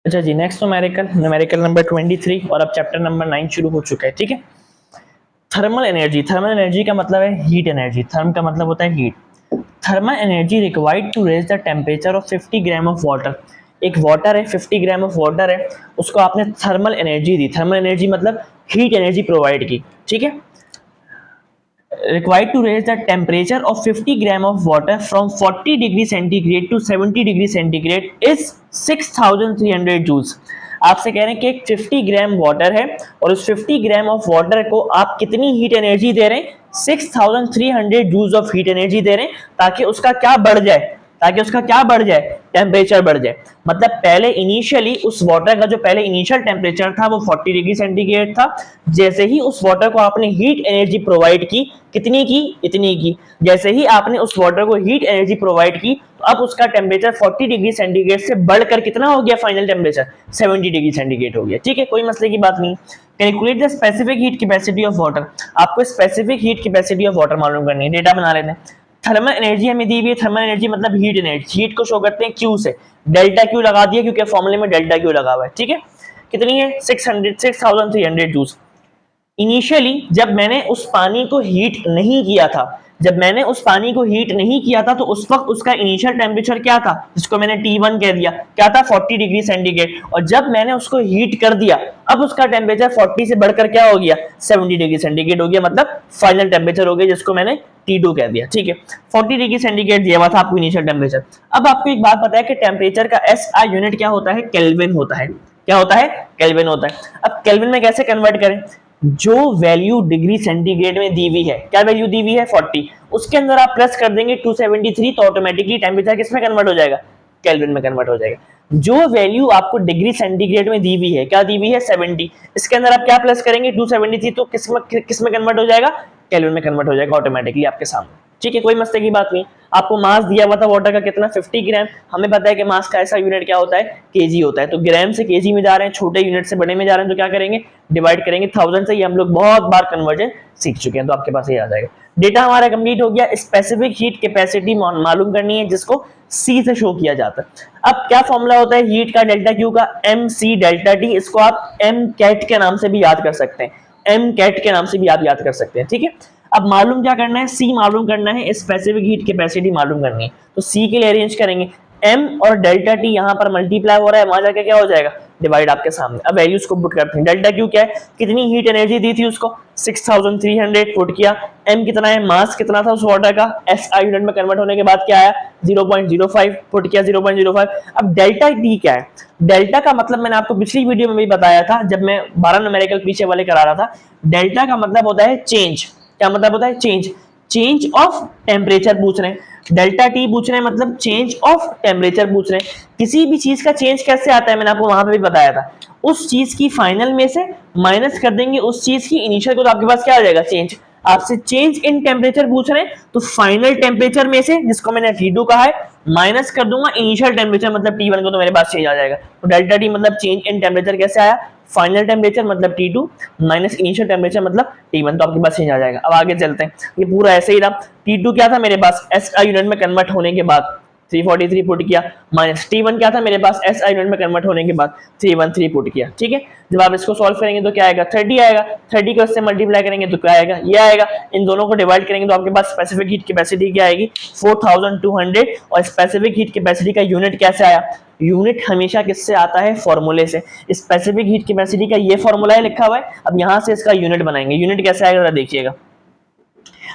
अच्छा जी, नेक्स्ट न्यूमेरिकल नंबर 23, और अब चैप्टर नंबर 9 शुरू हो चुका है, ठीक है। थर्मल एनर्जी का मतलब है हीट एनर्जी, थर्म का मतलब होता है heat. Thermal energy required to raise the temperature of 50 gram of water, एक वाटर है, 50 ग्राम ऑफ वाटर है, उसको आपने थर्मल एनर्जी दी, थर्मल एनर्जी मतलब हीट एनर्जी प्रोवाइड की, ठीक है। required to raise the temperature of 50 gram of water from 40 degree centigrade to 70 degree centigrade is 6300 joules। आपसे कह रहे हैं कि एक 50 ग्राम वाटर है और उस 50 ग्राम ऑफ वाटर को आप कितनी हीट एनर्जी दे रहे हैं, 6300 जूल्स ऑफ हीट एनर्जी दे रहे हैं, ताकि उसका क्या बढ़ जाए, ताकि उसका क्या बढ़ जाए, टेम्परेचर बढ़ जाए। मतलब पहले इनिशियली उस वाटर का जो पहले इनिशियल टेम्परेचर था वो 40 डिग्री सेंटीग्रेड था, जैसे ही उस वाटर को आपने हीट एनर्जी प्रोवाइड की, कितनी की, इतनी की, जैसे ही आपने उस वाटर को हीट एनर्जी प्रोवाइड की तो अब उसका टेम्परेचर 40 डिग्री सेंटीग्रेड से बढ़कर कितना हो गया, फाइनल टेम्परेचर 70 डिग्री सेंटीग्रेड हो गया, ठीक है, कोई मसले की बात नहीं। Calculate the specific heat capacity of water, आपको specific heat capacity of water मालूम करनी है, डेटा बना लेते हैं। थर्मल एनर्जी हमें दी हुई है, थर्मल एनर्जी मतलब हीट एनर्जी, हीट को शो करते हैं क्यू से, डेल्टा क्यू लगा दिया क्योंकि फॉर्मूले में डेल्टा क्यू लगा हुआ है, ठीक है। कितनी है, 6300 जूल्स। इनिशियली जब मैंने उस पानी को हीट नहीं किया था, जब मैंने उस पानी को हीट नहीं किया था तो उस वक्त उसका इनिशियल टेम्परेचर क्या था, जिसको मैंने T1 कह दिया, क्या था, 40 डिग्री सेंटीग्रेड, और जब मैंने उसको हीट कर दिया अब उसका टेम्परेचर 40 से बढ़कर क्या हो गया, 70 डिग्री सेंटीग्रेड हो गया, मतलब फाइनल टेम्परेचर हो गया जिसको मैंने T2 कह दिया, ठीक है। 40 डिग्री सेंटीग्रेड दिया हुआ था आपको इनिशियल टेम्परेचर। अब आपको एक बात पता है कि टेम्परेचर का SI यूनिट क्या होता है, केल्विन होता है, क्या होता है, केल्विन होता है। अब केल्विन में कैसे कन्वर्ट करें, जो वैल्यू डिग्री सेंटीग्रेड में दी हुई है, क्या वैल्यू दी हुई है 40, उसके अंदर आप प्लस कर देंगे 273 तो ऑटोमेटिकली टेम्परेचर किसमें कन्वर्ट हो जाएगा, केल्विन में कन्वर्ट हो जाएगा। जो वैल्यू आपको डिग्री सेंटीग्रेड में दी हुई है, क्या दी हुई है 70, इसके अंदर आप क्या प्लस करेंगे 273 तो किसमें कन्वर्ट हो जाएगा, केल्विन में कन्वर्ट हो जाएगा ऑटोमेटिकली आपके सामने, ठीक है, कोई मसले की बात नहीं। आपको मास दिया हुआ था वाटर का कितना, 50 ग्राम, हमें पता है कि मास का ऐसा यूनिट क्या होता है, केजी होता है, तो ग्राम से केजी में जा रहे हैं, छोटे यूनिट से बड़े में जा रहे हैं, तो क्या करेंगे, डिवाइड करेंगे 1000 से, ये हम लोग बहुत बार कन्वर्जन सीख चुके हैं, तो आपके पास ये आ जाएगा। डेटा हमारा कंप्लीट हो गया, स्पेसिफिक हीट कैपेसिटी मालूम करनी है जिसको सी से शो किया जाता है। अब क्या फॉर्मूला होता है हीट का, डेल्टा क्यू का, एम सी डेल्टा टी, इसको आप एम कैट के नाम से भी याद कर सकते हैं, एम कैट के नाम से भी आप याद कर सकते हैं, ठीक है। अब मालूम क्या करना है, सी मालूम करना है, स्पेसिफिक हीट कैपेसिटी मालूम करनी है, तो सी के लिए अरेंज करेंगे, एम और डेल्टा टी यहाँ पर मल्टीप्लाई हो रहा है, वहां जाके क्या हो जाएगा, डिवाइड आपके सामने। अब वैल्यूज को पुट करते हैं, डेल्टा क्यू क्या है, कितनी हीट एनर्जी दी थी उसको 6300 पुट किया, एम कितना है, मास कितना था उस वाटर का, एसआई यूनिट में कन्वर्ट होने के बाद क्या आया 0.05 पुट किया 0.05। अब डेल्टा टी क्या है, डेल्टा का मतलब मैंने आपको पिछली वीडियो में भी बताया था जब मैं 12 न्यूमेरिकल पीछे वाले करा रहा था, डेल्टा का मतलब होता है चेंज, क्या मतलब होता है, चेंज, चेंज ऑफ टेम्परेचर पूछ रहे हैं, डेल्टा टी पूछ रहे हैं मतलब चेंज ऑफ टेम्परेचर पूछ रहे हैं। किसी भी चीज का चेंज कैसे आता है मैंने आपको वहां पे भी बताया था, उस चीज की फाइनल में से माइनस कर देंगे उस चीज की इनिशियल को, तो आपके पास क्या आ जाएगा, चेंज। आपसे चेंज इन टेम्परेचर पूछ रहे हैं तो फाइनल टेम्परेचर में से जिसको मैंने T2 कहा है माइनस कर दूंगा इनिशियल टेम्परेचर मतलब T1 को, तो मेरे पास चेंज आ जाएगा। तो डेल्टा टी मतलब चेंज इन टेम्परेचर कैसे आया, फाइनल टेम्परेचर मतलब T2 माइनस इनिशियल टेम्परेचर मतलब T1, तो आपके पास चेंज आ जाएगा। अब आगे चलते हैं, ये पूरा ऐसे ही रहा, T2 क्या था मेरे पास SI यूनिट में कन्वर्ट होने के बाद 343 पुट किया, माइनस T1 क्या था मेरे पास SI यूनिट में कन्वर्ट होने के बाद 313 पुट किया, ठीक है। जब आप इसको सॉल्व करेंगे तो क्या आएगा 30 आएगा, 30 को इससे मल्टीप्लाई करेंगे तो क्या आएगा, ये आएगा, इन दोनों को डिवाइड करेंगे तो आपके पास स्पेसिफिक हीट कैपेसिटी क्या आएगी 4200। और स्पेसिफिक हीट कैपेसिटी का यूनिट कैसे आया, यूनिट हमेशा किससे आता है, फॉर्मूले से। स्पेसिफिक हीट कैपेसिटी का ये फॉर्मूला है लिखा हुआ है, अब यहां से इसका यूनिट बनाएंगे, यूनिट कैसे आएगा जरा देखिएगा।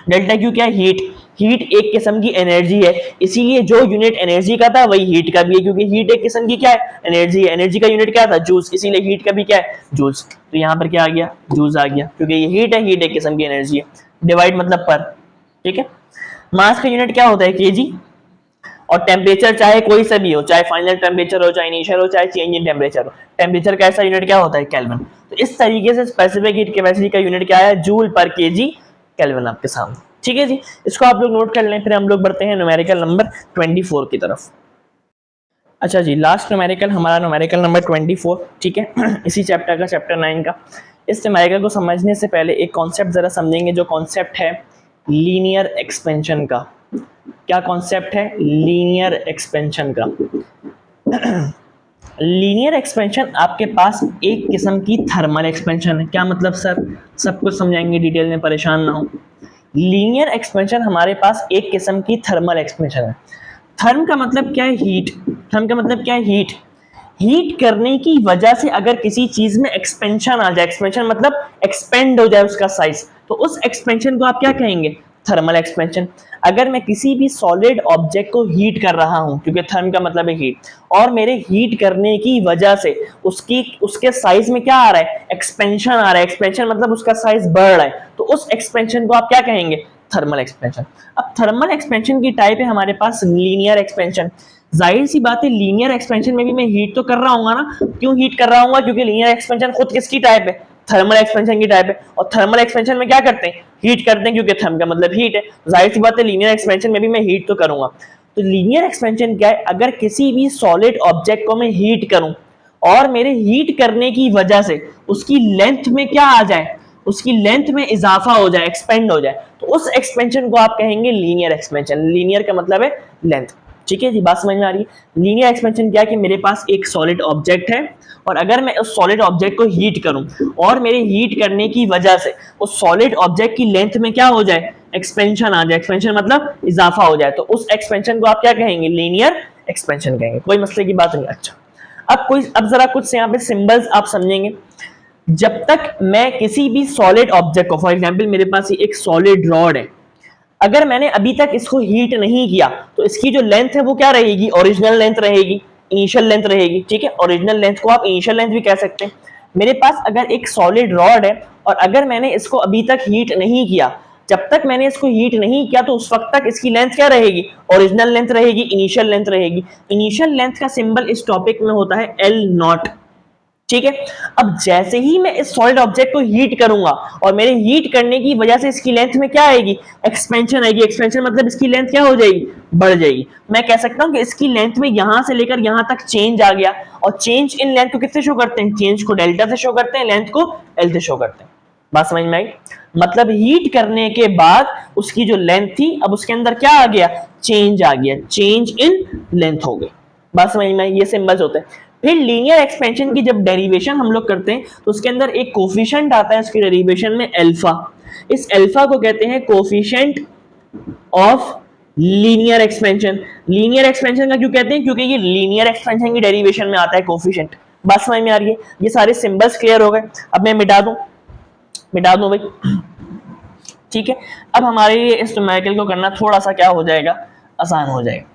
डेल्टा क्यू क्या है, हीट, हीट एक किस्म की एनर्जी है, इसीलिए जो यूनिट एनर्जी का था वही हीट का भी है, क्योंकि हीट एक किस्म की क्या है, एनर्जी है, एनर्जी का यूनिट क्या था जूल्स, इसीलिए हीट का भी क्या है जूल्स, तो यहाँ पर क्या आ गया जूल्स आ गया, क्योंकि ये हीट है, हीट एक किस्म की एनर्जी है, डिवाइड मतलब पर, ठीक है। मास का यूनिट क्या होता है केजी, और टेम्परेचर चाहे कोई सा भी हो, चाहे फाइनल टेम्परेचर हो, चाहे इनिशियल हो, चाहे चेंज इन टेम्परेचर हो, टेम्परेचर का ऐसा यूनिट क्या होता है केल्विन। तो इस तरीके से स्पेसिफिक हीट कैपेसिटी का यूनिट क्या है, जूल पर केजी केल्विन आपके सामने, ठीक है जी। इसको आप लोग नोट कर लें, फिर हम लोग बढ़ते हैं न्यूमेरिकल नंबर 24 की तरफ। अच्छा जी, लास्ट न्यूमेरिकल हमारा न्यूमेरिकल नंबर 24, ठीक है इसी चैप्टर का, चैप्टर 9 का। इस न्यूमेरिकल को समझने से पहले एक कॉन्सेप्ट जरा समझेंगे, जो कॉन्सेप्ट है लीनियर एक्सपेंशन का। क्या कॉन्सेप्ट है, लीनियर एक्सपेंशन का। लीनियर एक्सपेंशन आपके पास एक किस्म की थर्मल एक्सपेंशन है। क्या मतलब सर, सब कुछ समझाएंगे डिटेल में, परेशान ना हो। लीनियर एक्सपेंशन हमारे पास एक किस्म की थर्मल एक्सपेंशन है। थर्म का मतलब क्या है, हीट, थर्म का मतलब क्या है, हीट। हीट करने की वजह से अगर किसी चीज में एक्सपेंशन आ जाए, एक्सपेंशन मतलब एक्सपेंड हो जाए उसका साइज, तो उस एक्सपेंशन को आप क्या कहेंगे? Thermal expansion. अगर मैं किसी भी सॉलिड ऑब्जेक्ट को हीट कर रहा हूं, क्योंकि थर्म का मतलब है हीट, और मेरे हीट करने की वजह से उसके साइज में क्या आ रहा है? एक्सपेंशन आ रहा है। एक्सपेंशन मतलब उसका साइज बढ़ रहा है, तो उस एक्सपेंशन को आप क्या कहेंगे? Thermal expansion. अब थर्मल एक्सपेंशन की टाइप है हमारे पास लीनियर एक्सपेंशन। जाहिर सी बात है लीनियर एक्सपेंशन में भी मैं हीट तो कर रहा हूँ ना। क्यों हीट कर रहा हूँ? क्योंकि लीनियर एक्सपेंशन खुद किसकी टाइप है? थर्मल एक्सपेंशन की टाइप है। और थर्मल एक्सपेंशन में क्या करते हैं? हीट करते हैं, क्योंकि थर्म का मतलब हीट है। जाहिर सी बात है लीनियर एक्सपेंशन में भी मैं हीट तो करूंगा। तो लीनियर एक्सपेंशन क्या है? अगर किसी भी सॉलिड ऑब्जेक्ट को मैं हीट करूं और मेरे हीट करने की वजह से उसकी लेंथ में क्या आ जाए? उसकी लेंथ में इजाफा हो जाए, एक्सपेंड हो जाए, तो उस एक्सपेंशन को आप कहेंगे लीनियर एक्सपेंशन। लीनियर का मतलब है लेंथ। ठीक है जी, बात समझ में आ रही है? लीनियर एक्सपेंशन क्या है कि मेरे पास एक सॉलिड ऑब्जेक्ट है और अगर मैं उस सॉलिड ऑब्जेक्ट को हीट करूं और मेरे हीट करने की वजह से उस सॉलिड ऑब्जेक्ट की लेंथ में क्या हो जाए? एक्सपेंशन आ जाए। एक्सपेंशन मतलब इजाफा हो जाए, तो उस एक्सपेंशन को आप क्या कहेंगे? लीनियर एक्सपेंशन कहेंगे। कोई मसले की बात नहीं। अच्छा, अब जरा कुछ यहाँ पे सिंबल्स आप समझेंगे। जब तक मैं किसी भी सॉलिड ऑब्जेक्ट को, फॉर एग्जांपल मेरे पास एक सॉलिड रॉड है, अगर मैंने अभी तक इसको हीट नहीं किया तो इसकी जो लेंथ है वो क्या रहेगी? ओरिजिनल लेंथ रहेगी, इनिशियल लेंथ रहेगी। ठीक है, ओरिजिनल लेंथ को आप इनिशियल लेंथ भी कह सकते हैं। मेरे पास अगर एक सॉलिड रॉड है और अगर मैंने इसको अभी तक हीट नहीं किया, जब तक मैंने इसको हीट नहीं किया तो उस वक्त तक इसकी लेंथ क्या रहेगी? ओरिजिनल लेंथ रहेगी, इनिशियल लेंथ रहेगी। इनिशियल लेंथ का सिंबल इस टॉपिक में होता है एल नॉट। ठीक है, अब जैसे ही मैं इस सॉलिड ऑब्जेक्ट को हीट करूंगा और मेरे हीट करने की वजह से इसकी लेंथ में क्या आएगी? एक्सपेंशन आएगी। एक्सपेंशन मतलब इसकी लेंथ क्या हो जाएगी? बढ़ जाएगी। मैं कह सकता हूं कि इसकी लेंथ में यहां से लेकर यहां तक चेंज आ गया। और चेंज इन लेंथ को किससे शो करते हैं? चेंज को डेल्टा से शो करते हैं, लेंथ को एल से शो करते हैं। बात समझ में आई? मतलब हीट करने के बाद उसकी जो लेंथ थी, अब उसके अंदर क्या आ गया? चेंज आ गया, चेंज इन लेंथ हो गई। बात समझ में आई? ये सिंबल्स होते हैं। फिर लीनियर एक्सपेंशन की जब डेरिवेशन हम लोग करते हैं तो उसके अंदर एक कोफिशिएंट आता है उसकी डेरिवेशन में, अल्फा। इस अल्फा को कहते हैं coefficient of linear expansion. Linear expansion का क्यों कहते हैं? क्योंकि ये लीनियर एक्सपेंशन की डेरिवेशन में आता है कोफिशिएंट। बात समझ में आ रही है? ये सारे सिंबल्स क्लियर हो गए। अब मैं मिटा दूं भाई। ठीक है, अब हमारे लिए इस न्यूमेरिकल को करना थोड़ा सा क्या हो जाएगा? आसान हो जाएगा।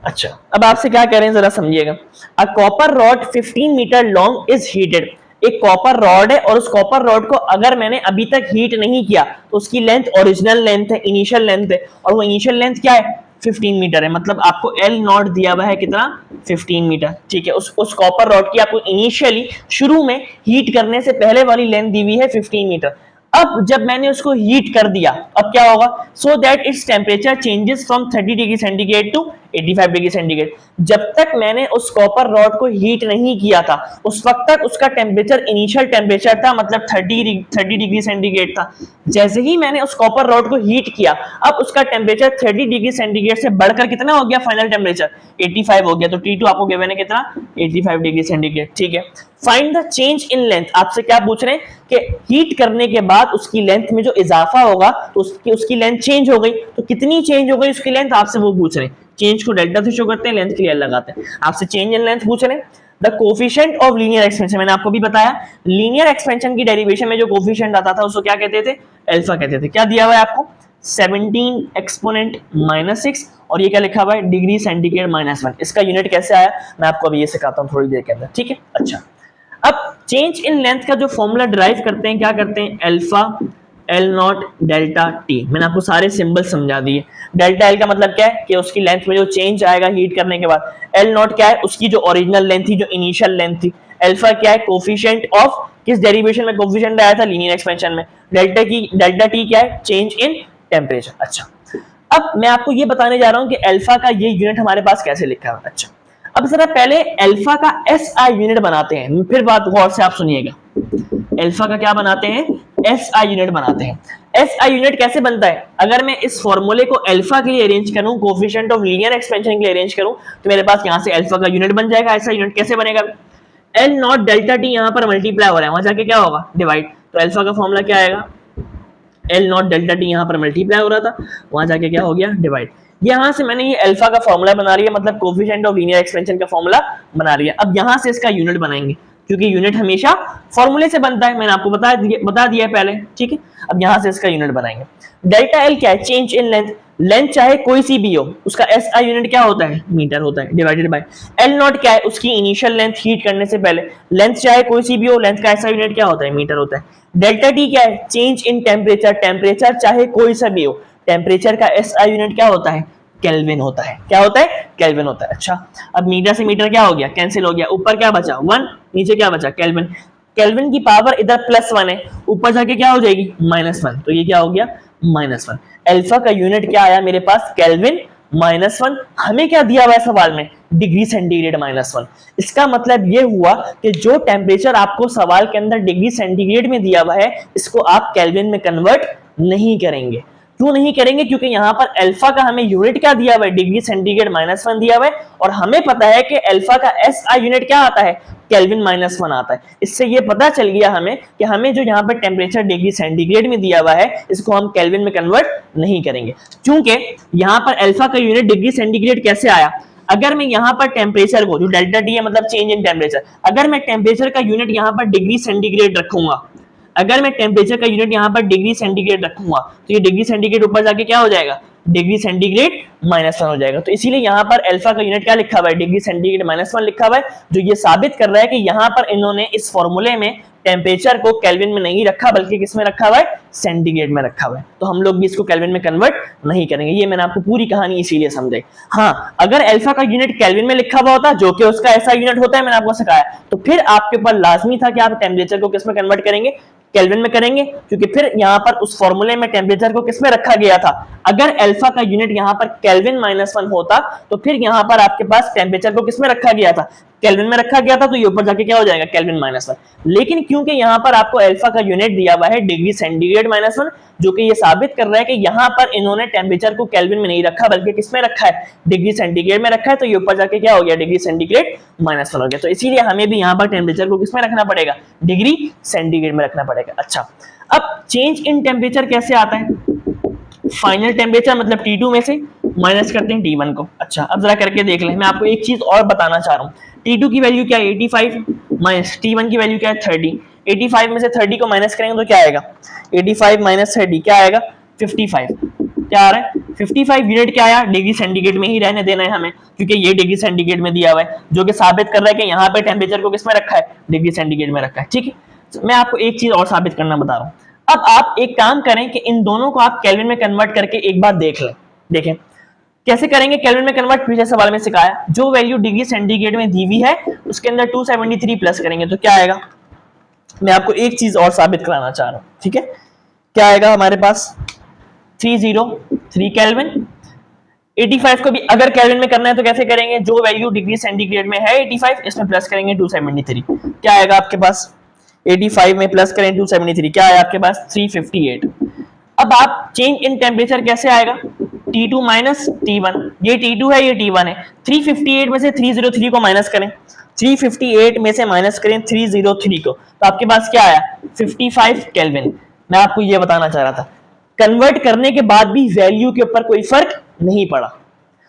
अच्छा, अब आपसे क्या कह रहे हैं जरा समझिएगा। A copper rod 15 metre long is heated. एक कॉपर रॉड है और उस कॉपर रॉड को अगर मैंने अभी तक हीट नहीं किया तो उसकी लेंथ ओरिजिनल लेंथ है, इनिशियल लेंथ है, और वो इनिशियल लेंथ क्या है? 15 मीटर है। मतलब आपको एल नॉट दिया हुआ है कितना? 15 मीटर। ठीक है, उस कॉपर रॉड की आपको इनिशियली शुरू में हीट करने से पहले वाली लेंथ दी हुई है 15 मीटर। अब जब मैंने उसको हीट कर दिया, अब क्या होगा? So that its temperature changes from 30 degree centigrade to 85 degree centigrade. जब तक मैंने उस कॉपर रॉड को हीट नहीं किया था उस वक्त तक उसका टेम्परेचर इनिशियल टेम्परेचर था, मतलब 30 डिग्री सेंटीग्रेड था। जैसे ही मैंने उस कॉपर रॉड को हीट किया, अब उसका टेम्परेचर 30 डिग्री सेंटीग्रेड से बढ़कर कितना हो गया? फाइनल टेम्परेचर 85 हो गया। तो T2 आपको गिवन है कितना? 85 डिग्री सेंटीग्रेड। ठीक है, find the change in length. आपसे क्या पूछ रहे हैं कि हीट करने के बाद उसकी लेंथ में जो इजाफा होगा तो उसकी लेंथ चेंज हो गई, तो कितनी चेंज हो गई उसकी लेंथ, आपसे वो पूछ रहे हैं। चेंज को डेल्टा से शो करते हैं, लेंथ क्लियर लगाते हैं। आपसे चेंज इन लेंथ पूछ रहे हैं। The coefficient of linear expansion, मैंने आपको भी बताया लीनियर एक्सपेंशन की डेरिवेशन में जो कोफिशिएंट आता था उसको क्या कहते थे? अल्फा कहते थे। क्या दिया हुआ है आपको? 17 एक्सपोनेंट -6 और ये क्या लिखा हुआ है? Degree centigrade -1। इसका यूनिट कैसे आया मैं आपको अभी ये सिखाता हूं थोड़ी देर के अंदर। ठीक है, अच्छा, अब चेंज इन लेंथ का जो फॉर्मूला डिराइव करते हैं, क्या करते हैं? Alpha L not delta T. मैंने आपको सारे सिंबल समझा दिए। डेल्टा एल का मतलब क्या है कि उसकी लेंथ में जो चेंज आएगा हीट करने के बाद। एल नॉट क्या है? उसकी जो ओरिजिनल लेंथ थी, जो इनिशियल लेंथ थी। अल्फा क्या है? कोफिशिएंट ऑफ किस डेरिवेशन में कोफिशिएंट आया था? लीनियर एक्सपेंशन में। डेल्टा टी क्या है? Change in temperature. अच्छा, अब मैं आपको ये बताने जा रहा हूं कि अल्फा का ये यूनिट हमारे पास कैसे लिखा है। अच्छा, अब जरा पहले अल्फा का एसआई यूनिट बनाते हैं, फिर बात गौर से आप सुनिएगा। अल्फा का क्या बनाते हैं? एसआई यूनिट बनाते हैं। एसआई यूनिट कैसे बनता है? अगर मैं इस फॉर्मूले को अल्फा के लिए अरेंज करूं, कोफिशिएंट ऑफ लीनियर एक्सपेंशन के लिए अरेंज करूं, तो मेरे पास यहां से अल्फा का यूनिट बन जाएगा। एसआई यूनिट कैसे बनेगा? एल नॉट डेल्टा टी यहां पर मल्टीप्लाई हो रहा है, वहां जाके क्या होगा? डिवाइड। तो अल्फा का फॉर्मूला क्या आएगा? एल नॉट डेल्टा टी यहाँ पर मल्टीप्लाई हो रहा था, वहां जाके क्या हो गया, डिवाइड। यहां से मैंने ये अल्फा का फॉर्मूला बना लिया, मतलब कोफिशिएंट ऑफ लीनियर एक्सपेंशन का फॉर्मूला बना लिया। अब यहां से इसका यूनिट बनाएंगे, क्योंकि यूनिट हमेशा फॉर्मूले से बनता है, मैंने आपको बता दिया है पहले, ठीक है। अब यहां से इसका यूनिट बनाएंगे। डेल्टा एल क्या है, चेंज इन लेंथ, लेंथ चाहे कोई सी भी हो उसका एस आई यूनिट क्या होता है, मीटर होता है, डिवाइडेड बाय एल नॉट क्या है, उसकी इनिशियल लेंथ हीट करने से पहले, लेंथ चाहे कोई सी भी हो, लेंथ का एस आई यूनिट क्या होता है, मीटर होता है। डेल्टा टी क्या है, चेंज इन टेम्परेचर, टेम्परेचर चाहे कोई सा भी हो, टेम्परेचर का एस आई यूनिट क्या होता है, केल्विन होता है, क्या होता है, केल्विन होता है। अच्छा, अब मीटर से मीटर क्या हो गया, कैंसिल हो गया, ऊपर क्या बचा 1, नीचे क्या बचा केल्विन, केल्विन की पावर इधर +1 है, ऊपर जाके क्या हो जाएगी -1, तो ये क्या हो गया -1। अल्फा का यूनिट क्या आया मेरे पास, केल्विन -1। हमें क्या दिया हुआ है सवाल में, डिग्री सेंटीग्रेड -1। इसका मतलब ये हुआ कि जो टेम्परेचर आपको सवाल के अंदर डिग्री सेंटीग्रेड में दिया हुआ है, इसको आप केल्विन में कन्वर्ट नहीं करेंगे। क्यों नहीं करेंगे, क्योंकि यहां पर अल्फा का हमें यूनिट क्या दिया हुआ है, डिग्री सेंटीग्रेड -1 दिया हुआ है, और हमें पता है कि अल्फा का एस आई यूनिट क्या आता है, केल्विन -1 आता है। इससे ये पता चल गया हमें कि हमें जो यहाँ पर टेम्परेचर डिग्री सेंटीग्रेड में दिया हुआ है, इसको हम केल्विन में कन्वर्ट नहीं करेंगे, क्योंकि यहाँ पर अल्फा का यूनिट डिग्री सेंटीग्रेड कैसे आया। अगर मैं यहाँ पर टेम्परेचर को, जो डेल्टा टी है मतलब चेंज इन टेम्परेचर, अगर मैं टेम्परेचर का यूनिट यहाँ पर डिग्री सेंटीग्रेड रखूंगा, अगर मैं टेम्परेचर का यूनिट यहाँ पर डिग्री सेंटीग्रेड रखूंगा, तो ये डिग्री सेंटीग्रेड ऊपर जाके क्या हो जाएगा, डिग्री सेंटीग्रेड -1 हो जाएगा। तो इसीलिए यहाँ पर अल्फा का यूनिट क्या लिखा हुआ है, डिग्री सेंटीग्रेड -1 लिखा हुआ है, जो ये साबित कर रहा है कि यहाँ पर इन्होंने इस फॉर्मूले में टेम्परेचर को केल्विन में नहीं रखा, बल्कि किसमें रखा हुआ है, सेंटीग्रेड में रखा हुआ है। तो हम लोग भी इसको केल्विन में कन्वर्ट नहीं करेंगे। ये मैंने आपको पूरी कहानी इसीलिए समझाई। हाँ, अगर अल्फा का यूनिट केल्विन में लिखा हुआ होता, जो कि उसका ऐसा यूनिट होता है, मैंने आपको सिखाया, तो फिर आपके ऊपर लाजमी था कि आप टेम्परेचर को किसमें कन्वर्ट करेंगे, केल्विन में करेंगे, क्योंकि फिर यहाँ पर उस फॉर्मूले में टेम्परेचर को किसमें रखा गया था। अगर अल्फा का यूनिट यहाँ पर केल्विन -1 होता, तो फिर यहाँ पर आपके पास टेम्परेचर को किसमें रखा गया था, केल्विन में रखा गया था, तो ये ऊपर जाके क्या हो जाएगा, केल्विन -1। लेकिन क्योंकि यहाँ पर आपको अल्फा का यूनिट दिया हुआ है डिग्री सेंटीग्रेड -1, जो कि ये साबित कर रहा है कि यहाँ पर इन्होंने टेम्परेचर को केल्विन में नहीं रखा, बल्कि किसमें रखा है, डिग्री सेंटीग्रेड में रखा है, तो ये ऊपर जाके क्या हो गया, डिग्री सेंटीग्रेड -1 हो गया। तो इसीलिए हमें भी यहाँ पर टेम्परेचर को किसमें रखना पड़ेगा, डिग्री सेंटीग्रेड में रखना पड़ेगा। अच्छा, अब चेंज इन टेम्परेचर कैसे आता है, फाइनल टेम्परेचर मतलब T2 में से माइनस करते हैं T1 को। अच्छा, अब जरा करके देख लें। मैं आपको एक चीज और बताना चाह रहा हूँ, T2 की वैल्यू क्या है 85 माइनस T1 की वैल्यू क्या है 30। 85 में से 30 को माइनस करेंगे तो क्या आएगा, 85 माइनस 30 क्या आएगा, 55। क्या आ रहा है, 55 यूनिट क्या आया, डिग्री सेंटीग्रेड में ही रहने देना है हमें, क्योंकि ये डिग्री सेंटीग्रेड में दिया हुआ है, जो कि साबित कर रहा है कि यहाँ पे टेम्परेचर को किसमें रखा है, डिग्री सेंटीग्रेड में रखा है। ठीक है, मैं आपको एक चीज और साबित करना बता रहा हूँ। अब आप एक काम करें कि इन दोनों को आप केल्विन में कन्वर्ट करके एक बार देख लें। देखें कैसे करेंगे केल्विन में कन्वर्ट, पिछले सवाल में सिखाया। जो वैल्यू डिग्री सेंटीग्रेड में दी हुई है उसके अंदर 273 प्लस करेंगे तो क्या आएगा। मैं आपको एक चीज और साबित कराना चाह रहा हूं, ठीक है। क्या आएगा हमारे पास 303 केल्विन। 85 को भी अगर केल्विन में करना है तो कैसे करेंगे, जो वैल्यू डिग्री सेंटीग्रेड में है 85 इसमें प्लस करेंगे 273। क्या आएगा आपके पास, 85 में प्लस करें 273, क्या है आपके पास 358। अब आप चेंज इन टेम्परेचर कैसे आएगा, T2 माइनस T1, ये T2 है ये T1 है। 358 में से 303 को माइनस करें, 358 में से माइनस करें 303 को, तो आपके पास क्या आया 55 केल्विन। मैं आपको ये बताना चाह रहा था, कन्वर्ट करने के बाद भी वैल्यू के ऊपर कोई फर्क नहीं पड़ा,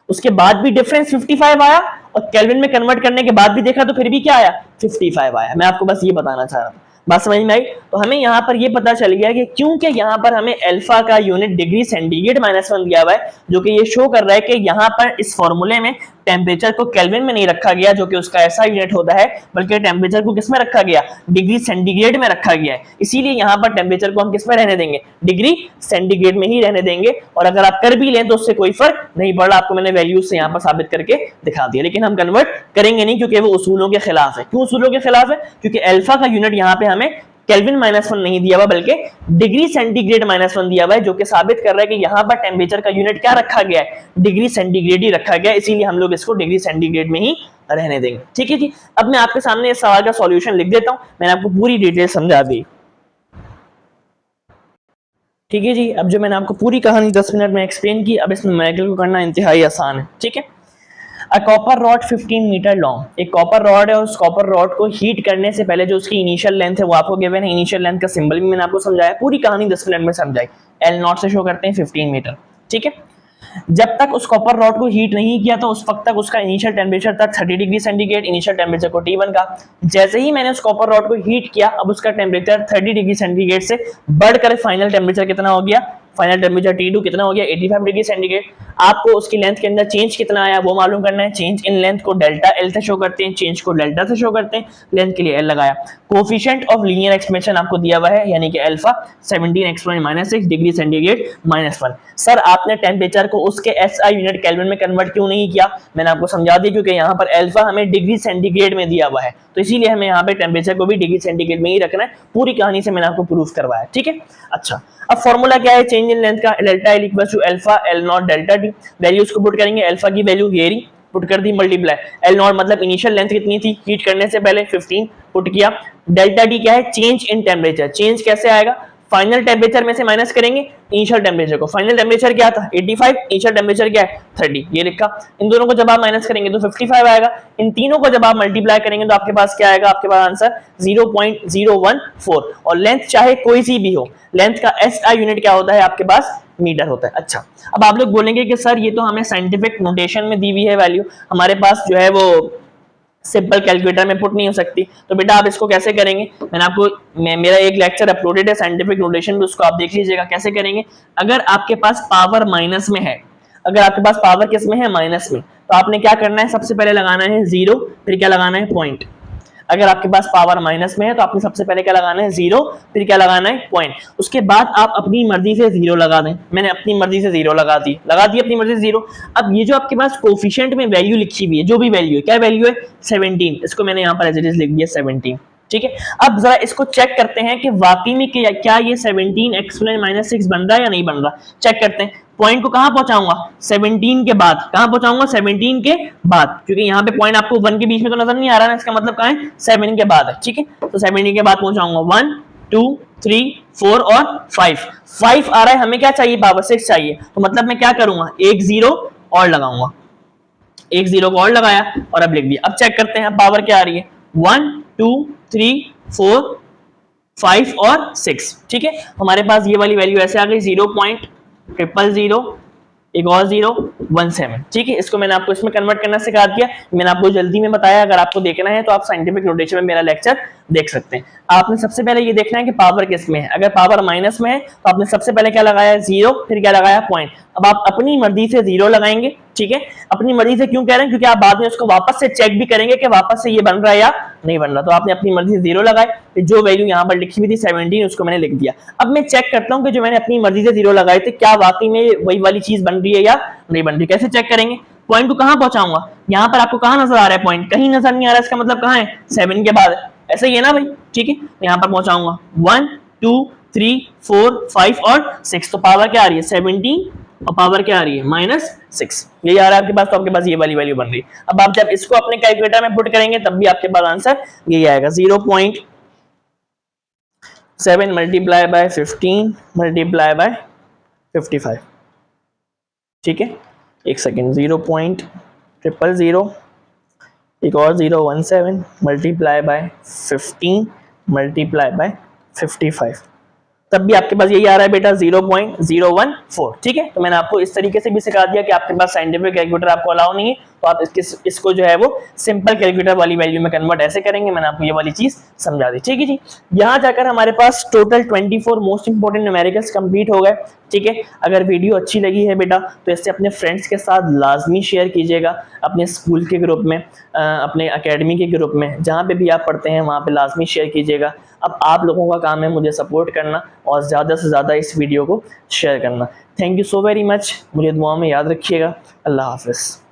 उसके बाद भी डिफरेंस 55 आया, और केल्विन में कन्वर्ट करने के बाद भी देखा तो फिर भी क्या आया 55 आया। मैं आपको बस ये बताना चाह रहा था, बात समझ में आई। तो हमें यहाँ पर ये पता चल गया कि क्योंकि यहाँ पर हमें अल्फा का यूनिट डिग्री सेंटीग्रेड -1 दिया हुआ है, जो कि ये शो कर रहा है कि यहाँ पर इस फॉर्मूले में टेम्परेचर को केल्विन में नहीं रखा गया, जो कि उसका ऐसा यूनिट होता है, बल्कि टेम्परेचर को किसमें रखा गया, डिग्री सेंटीग्रेड में रखा गया है। इसीलिए यहाँ पर टेम्परेचर को हम किसमें रहने देंगे, डिग्री सेंटीग्रेड में ही रहने देंगे। और अगर आप कर भी लें तो उससे कोई फर्क नहीं पड़ रहा, आपको मैंने वैल्यूज से यहाँ पर साबित करके दिखा दिया। लेकिन हम कन्वर्ट करेंगे नहीं, क्योंकि वो उसूलों के खिलाफ है। क्यों उसूलों के खिलाफ है, क्योंकि अल्फा का यूनिट यहाँ पे हमें केल्विन -1 नहीं दिया हुआ, बल्कि डिग्री सेंटीग्रेड -1 दिया हुआ है, जो कि साबित कर रहा है कि यहाँ पर टेम्परेचर का यूनिट क्या रखा गया है, डिग्री सेंटीग्रेड ही रखा गया है। इसीलिए हम लोग इसको डिग्री सेंटीग्रेड में ही रहने देंगे। ठीक है जी, अब मैं आपके सामने इस सवाल का सॉल्यूशन लिख देता हूं, मैंने आपको पूरी डिटेल समझा दी। ठीक है जी, अब जो मैंने आपको पूरी कहानी 10 मिनट में एक्सप्लेन की, अब इसमें मैगल को करना इंतहाई आसान है। ठीक है, a copper rod 15 metre long, एक कॉपर रॉड है, उस कॉपर रॉड को हीट करने से पहले जो उसकी इनिशियल लेंथ है वो आपको गिवन है, इनिशियल लेंथ का सिंबल भी मैंने आपको समझाया, पूरी कहानी 10 मिनट में समझाई। एल नॉट से शो करते हैं 15 मीटर, ठीक है। जब तक उस कॉपर रॉड को हीट नहीं किया तो उस वक्त तक उसका इनिशियल टेम्परेचर था 30 डिग्री सेंटीग्रेड, इनिशियल टेम्परेचर को T1 का। जैसे ही मैंने उस कॉपर रॉड को हीट किया, अब उसका टेम्परेचर 30 डिग्री सेंटीग्रेड से बढ़कर फाइनल टेम्परेचर कितना हो गया, फाइनल टेम्परेचर T2 कितना हो गया, 85 डिग्री सेंटीग्रेड। आपको उसकी लेंथ के अंदर चेंज कितना आया वो मालूम करना है। चेंज इन लेंथ को डेल्टा एल से शो करते हैं, चेंज को डेल्टा से शो करते हैं, लेंथ के लिए एल लगाया। कोफिशिएंट ऑफ लीनियर एक्सपेंशन आपको दिया हुआ है, यानी कि alpha 17 exponent -6 degree centigrade -1। Sir आपने टेम्परेचर को उसके एसआई यूनिट केल्विन में कन्वर्ट क्यों नहीं किया, मैंने आपको समझा दिया, क्योंकि यहाँ पर अल्फा हमें डिग्री सेंटीग्रेड में दिया हुआ है, तो इसीलिए हमें यहाँ पे टेम्परेचर को भी डिग्री सेंटीग्रेड में ही रखना है। पूरी कहानी से मैंने आपको प्रूफ करवाया, ठीक है। अच्छा, अब फॉर्मूला क्या है चेंज इन लेंथ का, delta L equal to alpha L not delta T. Values को पुट करेंगे, अल्फा की वैल्यू ये रही, पुट कर दी, मल्टीप्लाई एल नॉट मतलब इनिशियल लेंथ कितनी थी हीट करने से पहले 15, पुट किया। डेल्टा टी क्या है, चेंज इन टेम्परेचर। चेंज कैसे आएगा, फाइनल टेम्परेचर में से माइनस करेंगे इनिशियल टेम्परेचर को। फाइनल टेम्परेचर क्या था 85, इनिशियल टेम्परेचर क्या है 30, ये लिखा। इन दोनों को जब आप माइनस करेंगे तो 55 आएगा। इन तीनों को जब आप मल्टीप्लाई करेंगे तो आपके पास क्या आएगा, आपके पास आंसर 0.014। और लेंथ चाहे कोई सी भी हो, लेंथ का एसआई यूनिट क्या होता है आपके पास, मीटर होता है। अच्छा, अब आप लोग बोलेंगे कि सर ये तो हमें साइंटिफिक नोटेशन में दी हुई है वैल्यू, हमारे पास जो है वो सिंपल कैलकुलेटर में पुट नहीं हो सकती, तो बेटा आप इसको कैसे करेंगे। मैंने आपको मेरा एक लेक्चर अपलोडेड है साइंटिफिक नोटेशन में, उसको आप देख लीजिएगा कैसे करेंगे। अगर आपके पास पावर माइनस में है, अगर आपके पास पावर किस में है, माइनस में, तो आपने क्या करना है, सबसे पहले लगाना है 0, फिर क्या लगाना है, पॉइंट। अगर आपके पास पावर माइनस में है तो आपने सबसे पहले क्या लगाना है, 0, फिर क्या लगाना है, पॉइंट। उसके बाद आप अपनी मर्जी से 0 लगा दें। मैंने अपनी मर्जी से 0 लगा दी अपनी मर्जी से 0। अब ये जो आपके पास कोफिशिएंट में वैल्यू लिखी हुई है, जो भी वैल्यू है, क्या वैल्यू है 17, इसको मैंने यहाँ पर एज इट इज लिख दिया 17, ठीक है। अब जरा इसको चेक करते हैं कि वाकई में क्या ये 17 एक्सपोनेंट -6 बन रहा है या नहीं बन रहा। चेक करते हैं, पॉइंट को कहां पहुंचाऊंगा, 17 के बाद। कहां पहुंचाऊंगा, 17 के बाद, क्योंकि यहाँ पे पॉइंट आपको 1 के बीच में तो नजर नहीं आ रहा ना, इसका मतलब कहां है, 7 के बाद है, ठीक है। तो 17 के बाद पहुंचाऊंगा 1 2 3 4 और 5 आ रहा है, हमें क्या चाहिए, पावर 6 चाहिए। तो मतलब मैं क्या करूंगा, एक 0 और लगाऊंगा, एक 0 को और लगाया और अब लिख दिया। अब चेक करते हैं पावर क्या आ रही है, 1 2 3 4 5 और 6, ठीक है। हमारे पास ये वाली वैल्यू ऐसे आ गई 0.000, एक और 0.17, ठीक है। इसको मैंने आपको इसमें कन्वर्ट करना सिखा दिया, मैंने आपको जल्दी में बताया। अगर आपको देखना है तो आप साइंटिफिक नोटेशन में मेरा लेक्चर देख सकते हैं। आपने सबसे पहले ये देखना है कि पावर किस में है। अगर पावर माइनस में है तो आपने सबसे पहले क्या लगाया, 0, फिर क्या लगाया, पॉइंट। अब आप अपनी मर्जी से 0 लगाएंगे, ठीक है। अपनी मर्जी से क्यों कह रहे हैं, क्योंकि आप बाद में उसको वापस से चेक भी करेंगे कि वापस से ये बन रहा है या नहीं बन रहा। तो आपने अपनी मर्जी से 0 लगाए, फिर जो वैल्यू यहाँ पर लिखी हुई थी 17, उसको मैंने लिख दिया। अब मैं चेक करता हूँ कि जो मैंने अपनी मर्जी से 0 लगाए थे क्या वाकई में वही वाली चीज बन रही है या नहीं बन रही। कैसे चेक करेंगे, पॉइंट को कहां पहुंचाऊंगा, यहाँ पर आपको कहां नजर आ रहा है, पॉइंट कहीं नजर नहीं आ रहा है, इसका मतलब कहां है, 7 के बाद है, ऐसा ही है ना भाई, ठीक है। यहाँ पर पहुंचाऊंगा 1 2 3 4 5 और 6, तो पावर क्या आ रही है 17 और पावर क्या आ रही है -6, ये आ रहा है आपके पास। तो आपके पास ये वाली वैल्यू बन रही है। अब आप जब इसको अपने कैलकुलेटर में पुट करेंगे तब भी आपके पास आंसर यही आएगा, 0.7 मल्टीप्लाई बाय 15 मल्टीप्लाई बाय 55, ठीक है। एक सेकेंड, 0.000, एक और 0.17 मल्टीप्लाई बाय 15 मल्टीप्लाई बाय 55, तब भी आपके पास यही आ रहा है बेटा 0.014, ठीक है। तो मैंने आपको इस तरीके से भी सिखा दिया कि आपके पास साइंटिफिक कैलकुलेटर आपको अलाउ नहीं है, तो आप इसको जो है वो सिंपल कैलकुलेटर वाली वैल्यू में कन्वर्ट ऐसे करेंगे। मैंने आपको ये वाली चीज समझा दी, ठीक है जी। यहाँ जाकर हमारे पास total 24 most important numericals complete हो गए, ठीक है। अगर वीडियो अच्छी लगी है बेटा तो इससे अपने फ्रेंड्स के साथ लाजमी शेयर कीजिएगा, अपने स्कूल के ग्रुप में, अपने एकेडमी के ग्रुप में, जहाँ पे भी आप पढ़ते हैं वहाँ पे लाजमी शेयर कीजिएगा। अब आप लोगों का काम है मुझे सपोर्ट करना और ज़्यादा से ज़्यादा इस वीडियो को शेयर करना। Thank you so very much, मुझे दुआ में याद रखिएगा। अल्लाह हाफिज़।